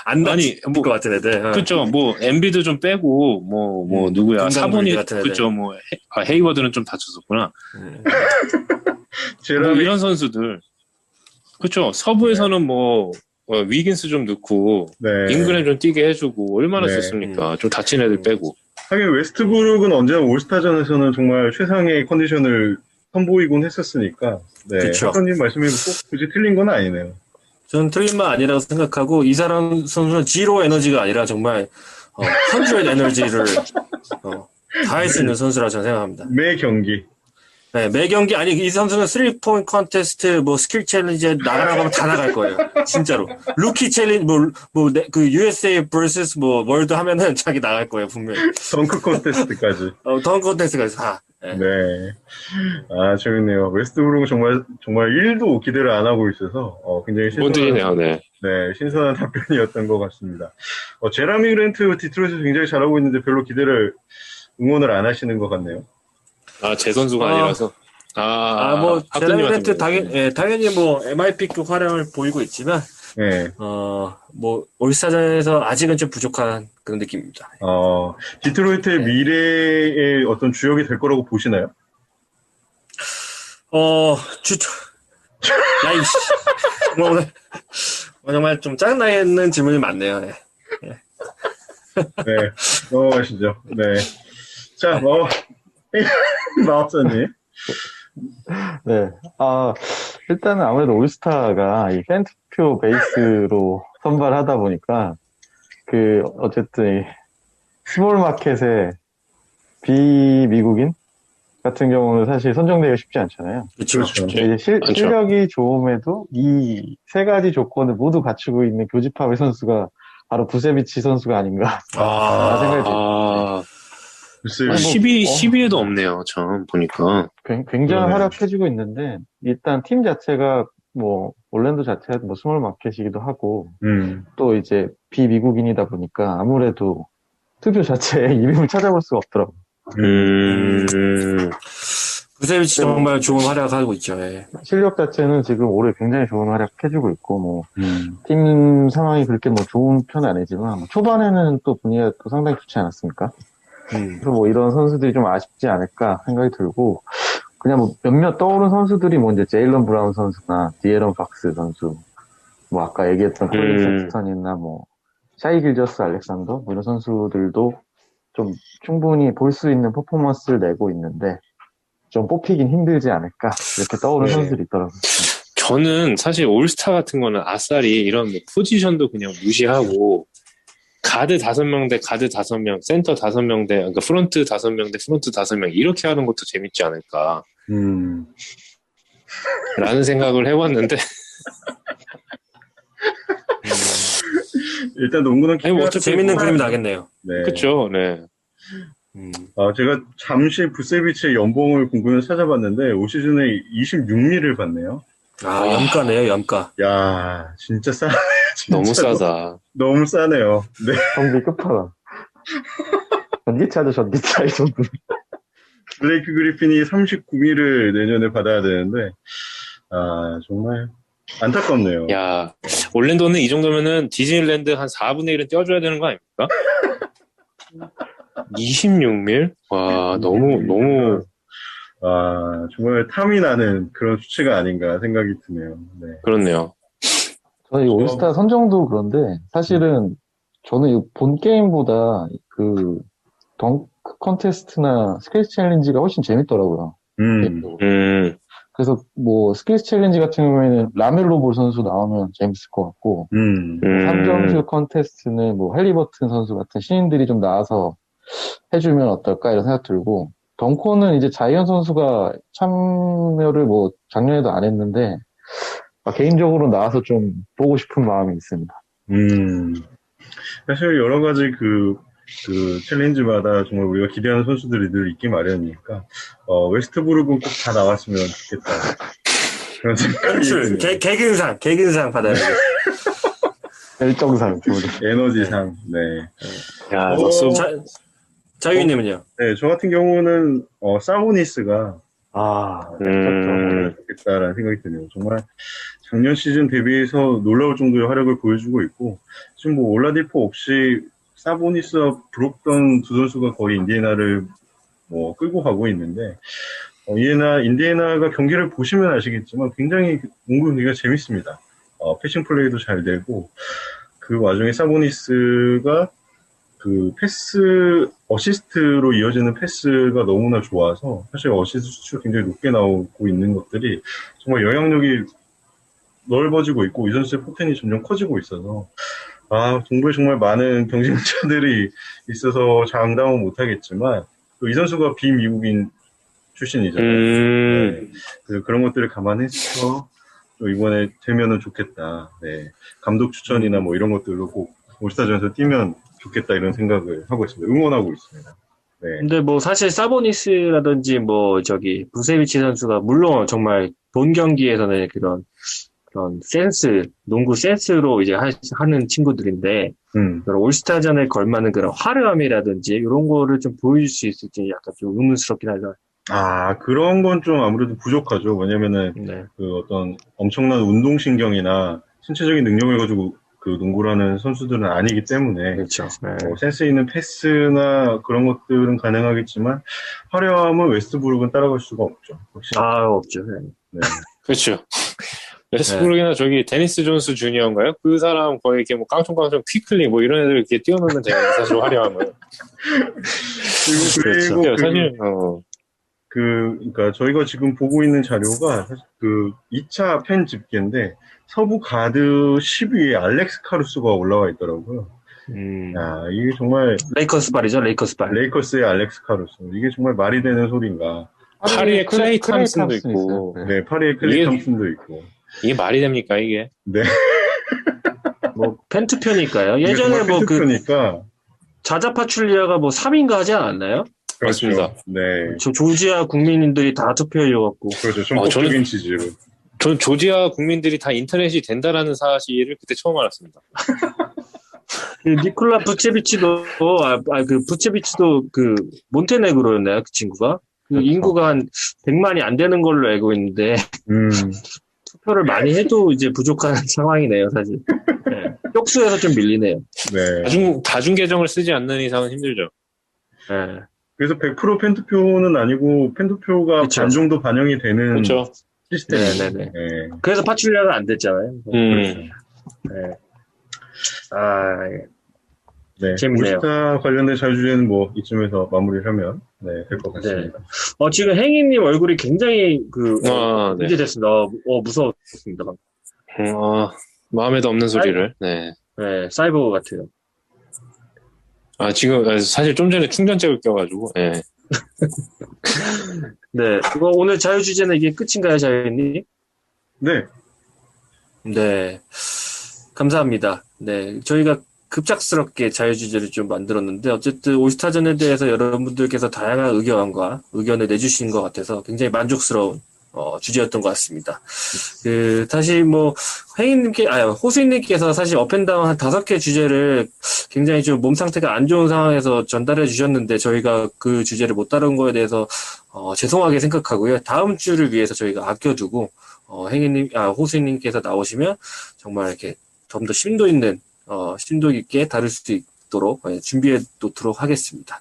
안 다칠 것 같은 애들. 그렇죠. 뭐 엠비드 좀 빼고 뭐 누구야 사보니 그렇죠. 뭐 헤이워드는 좀 다쳤었구나. 뭐 이런 선수들. 그렇죠. 서부에서는 뭐 위긴스 좀 넣고 네. 잉그램 좀 뛰게 해주고 얼마나 좋습니까? 좀 다친 애들 빼고. 하긴 웨스트브룩은 언제나 올스타전에서는 정말 최상의 컨디션을 선보이곤 했었으니까. 네. 그쵸. 선생님 말씀이 꼭 굳이 틀린 건 아니네요. 저는 틀린 말 아니라고 생각하고 이 사람 선수는 지로 에너지가 아니라 정말 100 에너지를 다 할 수 있는 선수라고 저는 생각합니다. 매 경기. 네, 매 경기 아니 이 선수는 3포인트 컨테스트 뭐 스킬 챌린지에 나가라고 하면 다 나갈 거예요. 진짜로. 루키 챌린지 그 USA vs 뭐 월드 하면은 자기 나갈 거예요, 분명히. 덩크 콘테스트까지. 덩크 콘테스트까지 다. 네. 네. 아, 재밌네요. 웨스트브룩은 정말 1도 기대를 안 하고 있어서 굉장히 신선한 답변이었던 것 같습니다. 제라미 그랜트 디트로이트에서 굉장히 잘하고 있는데 별로 기대를 응원을 안 하시는 것 같네요. 제 선수가 아니라서. 뭐 제라미 그랜트 당연히 뭐 MIP급 활약을 보이고 있지만 네. 뭐 올스타전에서 아직은 좀 부족한 그런 느낌입니다. 디트로이트의 미래의 어떤 주역이 될 거라고 보시나요? 뭐 오늘 정말 좀 짜증나는 질문이 많네요. 네. 네, 넘어가시죠. 네. 자, 마법사님. 네. 일단은 아무래도 올스타가 이 팬투표 베이스로 선발하다 보니까, 어쨌든, 스몰 마켓의 비미국인 같은 경우는 사실 선정되기가 쉽지 않잖아요. 그렇죠. 이제 실력이 좋음에도 이 세 가지 조건을 모두 갖추고 있는 교집합의 선수가 바로 부세비치 선수가 아닌가. 생각이 듭니다. 12에도 없네요, 전 보니까. 굉장히 활약해주고 있는데, 일단 팀 자체가 올랜도 자체가 스몰 마켓이기도 하고, 또 이제 비미국인이다 보니까 아무래도 투표 자체에 이름을 찾아볼 수가 없더라고요. 부세비치 정말 좋은 활약하고 있죠. 예. 실력 자체는 지금 올해 굉장히 좋은 활약해주고 있고, 팀 상황이 그렇게 좋은 편은 아니지만, 초반에는 또 분위기가 또 상당히 좋지 않았습니까? 그래서 이런 선수들이 좀 아쉽지 않을까 생각이 들고, 그냥 몇몇 떠오른 선수들이 이제 제일런 브라운 선수나 디에런 박스 선수, 아까 얘기했던 콜린 섹스턴이나 샤이 길저스 알렉산더, 이런 선수들도 좀 충분히 볼 수 있는 퍼포먼스를 내고 있는데, 좀 뽑히긴 힘들지 않을까, 이렇게 떠오른 선수들이 있더라고요. 저는 사실 올스타 같은 거는 아싸리 이런 포지션도 그냥 무시하고, 가드 5명 대 가드 5명, 센터 5명 대, 그러니까 프론트 5명 대 프론트 5명, 이렇게 하는 것도 재밌지 않을까. 라는 생각을 해봤는데. 일단 농구는 재밌는 그림이 나겠네요. 네. 그쵸, 네. 제가 잠시 부세비치의 연봉을 궁금해서 찾아봤는데, 올 시즌에 26미를 받네요. 염가네요, 염가. 야, 진짜 싸네요. 너무 싸다. 너무 싸네요. 네. 경비 끝판왕. 전기차죠, 전기차, 이 정도. 블레이크 그리핀이 39미를 내년에 받아야 되는데, 정말 안타깝네요. 야, 올랜도는 이 정도면은 디즈니랜드 한 4분의 1은 떼어줘야 되는 거 아닙니까? 26밀? 와, 너무. 정말 탐이 나는 그런 수치가 아닌가 생각이 드네요. 네. 그렇네요. 저는 이 올스타 선정도 그런데, 사실은 저는 이 본 게임보다 덩크 컨테스트나 스킬스 챌린지가 훨씬 재밌더라고요. 그래서 스킬스 챌린지 같은 경우에는 라멜로 볼 선수 나오면 재밌을 것 같고, 3점슛 컨테스트는 할리버튼 선수 같은 신인들이 좀 나와서 해주면 어떨까 이런 생각 들고, 덩코는 이제 자이언 선수가 참여를 작년에도 안 했는데, 개인적으로 나와서 좀 보고 싶은 마음이 있습니다. 사실 여러 가지 그 챌린지마다 정말 우리가 기대하는 선수들이 늘 있기 마련이니까, 웨스트브룩은 꼭 다 나왔으면 좋겠다. 그런 생각이 개근상 받아야 돼. 열정상, 에너지상, 네. 야, 자유님은요? 네, 저 같은 경우는 사보니스가 좋겠다라는 생각이 드네요. 정말 작년 시즌 대비해서 놀라울 정도의 활약을 보여주고 있고 지금 뭐 올라디포 없이 사보니스와 브록던 두 선수가 거의 인디애나를 뭐 끌고 가고 있는데 인디애나가 경기를 보시면 아시겠지만 굉장히 농구 경기가 재밌습니다. 패싱 플레이도 잘 되고 그 와중에 사보니스가 그 어시스트로 이어지는 패스가 너무나 좋아서 사실 어시스트 수치가 굉장히 높게 나오고 있는 것들이 정말 영향력이 넓어지고 있고 이 선수의 포텐이 점점 커지고 있어서 동부에 정말 많은 경쟁자들이 있어서 장담은 못하겠지만 또 이 선수가 비미국인 출신이잖아요. 네. 그래서 그런 것들을 감안해서 또 이번에 되면은 좋겠다. 네. 감독 추천이나 뭐 이런 것들로 꼭 올스타전에서 뛰면 좋겠다 이런 생각을 하고 있습니다. 응원하고 있습니다. 네. 근데 뭐 사실 사보니스라든지 부세비치 선수가 물론 정말 본 경기에서는 그런 농구 센스로 이제 하는 친구들인데, 그런 올스타전에 걸맞는 그런 화려함이라든지 이런 거를 좀 보여줄 수 있을지 약간 좀 의문스럽긴 하죠. 그런 건 좀 아무래도 부족하죠. 왜냐면은 그 어떤 엄청난 운동신경이나 신체적인 능력을 가지고 그 농구를 하는 선수들은 아니기 때문에 그렇죠. 센스 있는 패스나 그런 것들은 가능하겠지만 화려함은 웨스트브룩은 따라갈 수가 없죠. 확실히. 없죠. 네. 그렇죠. 웨스트브룩이나 저기 데니스 존스 주니어인가요? 그 사람 거의 이렇게 뭐 깡총깡총 퀴클리 뭐 이런 애들 이렇게 뛰어놓는 되는데 사실 화려함은. 그리고 그렇죠. 사실 그러니까 저희가 지금 보고 있는 자료가 사실 그 2차 팬 집계인데 서부 가드 10위에 알렉스 카루소가 올라와 있더라고요. 이게 정말 레이커스 발이죠, 레이커스 발. 레이커스의 알렉스 카루소. 이게 정말 말이 되는 소리인가? 파리에 클레이 탐슨도 있고, 네, 파리에 클레이 탐슨도 있고. 이게 말이 됩니까 이게? 네. 뭐 펜투표니까요. 예전에 뭐 펜투표니까. 자자 파출리아가 뭐 3인가 하지 않았나요? 그렇죠. 맞습니다. 네. 조지아 국민들이 다 투표해줘갖고. 그렇죠. 전폭적인 지지로. 전 조지아 국민들이 다 인터넷이 된다라는 사실을 그때 처음 알았습니다. 니콜라 부체비치도 부체비치도 몬테네그로였나요? 그 친구가? 그렇죠. 인구가 한 100만이 안 되는 걸로 알고 있는데, 투표를 많이 해도 이제 부족한 상황이네요, 사실. 네. 쪽수에서 좀 밀리네요. 네. 다중 계정을 쓰지 않는 이상은 힘들죠. 네. 그래서 100% 팬투표는 아니고 팬투표가 그쵸. 반 정도 반영이 되는 그렇죠. 시스템이에요. 네네네. 네. 그래서 파출리아가 안 됐잖아요. 네. 네. 재밌네요. 올스타 관련된 자유주제는 뭐 이쯤에서 마무리를 하면 될 것 같습니다. 지금 행인님 얼굴이 굉장히 네. 문제됐습니다. 무서웠습니다. 마음에도 없는 소리를. 네. 네, 사이버 같아요. 지금 사실 좀 전에 충전잭을 껴가지고. 네. 네, 오늘 자유주제는 이게 끝인가요, 자유님? 네. 네, 감사합니다. 네, 저희가 급작스럽게 자유주제를 좀 만들었는데 어쨌든 올스타전에 대해서 여러분들께서 다양한 의견을 내주신 것 같아서 굉장히 만족스러운 주제였던 것 같습니다. 다시 호수인님께서 사실 업앤다운 한 5개 주제를 굉장히 좀 몸 상태가 안 좋은 상황에서 전달해 주셨는데 저희가 그 주제를 못 다룬 거에 대해서 죄송하게 생각하고요. 다음 주를 위해서 저희가 아껴두고 호수인님께서 나오시면 정말 이렇게 좀 더 심도 있게 다룰 수 있도록 준비해 놓도록 하겠습니다.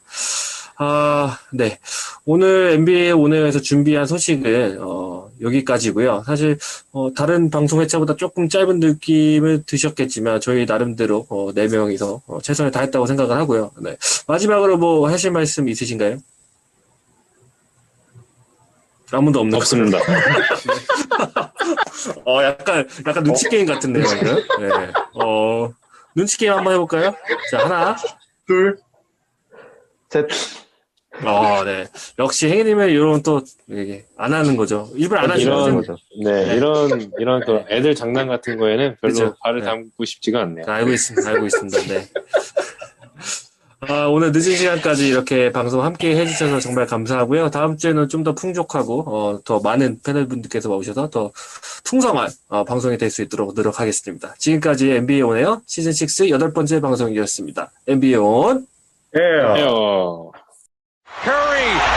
네. 오늘 NBA 온에어에서 준비한 소식은, 여기까지고요. 사실, 다른 방송 회차보다 조금 짧은 느낌을 드셨겠지만, 저희 나름대로, 4명이서 최선을 다했다고 생각을 하고요. 네. 마지막으로 뭐 하실 말씀 있으신가요? 아무도 없는 없습니다. 약간 눈치 게임 같은데요, 지금. 네. 눈치 게임 한번 해볼까요? 자, 하나, 둘, 셋. 네. 역시 행위님은 이런 또, 안 하는 거죠. 일부러 안 하시는 거죠. 네, 이런 또 애들 장난 같은 거에는 별로 그쵸? 발을 담고 싶지가 않네요. 알고 있습니다. 네. 오늘 늦은 시간까지 이렇게 방송 함께 해주셔서 정말 감사하고요. 다음 주에는 좀 더 풍족하고, 더 많은 패널분들께서 오셔서 더 풍성한 방송이 될 수 있도록 노력하겠습니다. 지금까지 NBA 온에어 시즌6 8번째 방송이었습니다. NBA 온. 예. 에어. Curry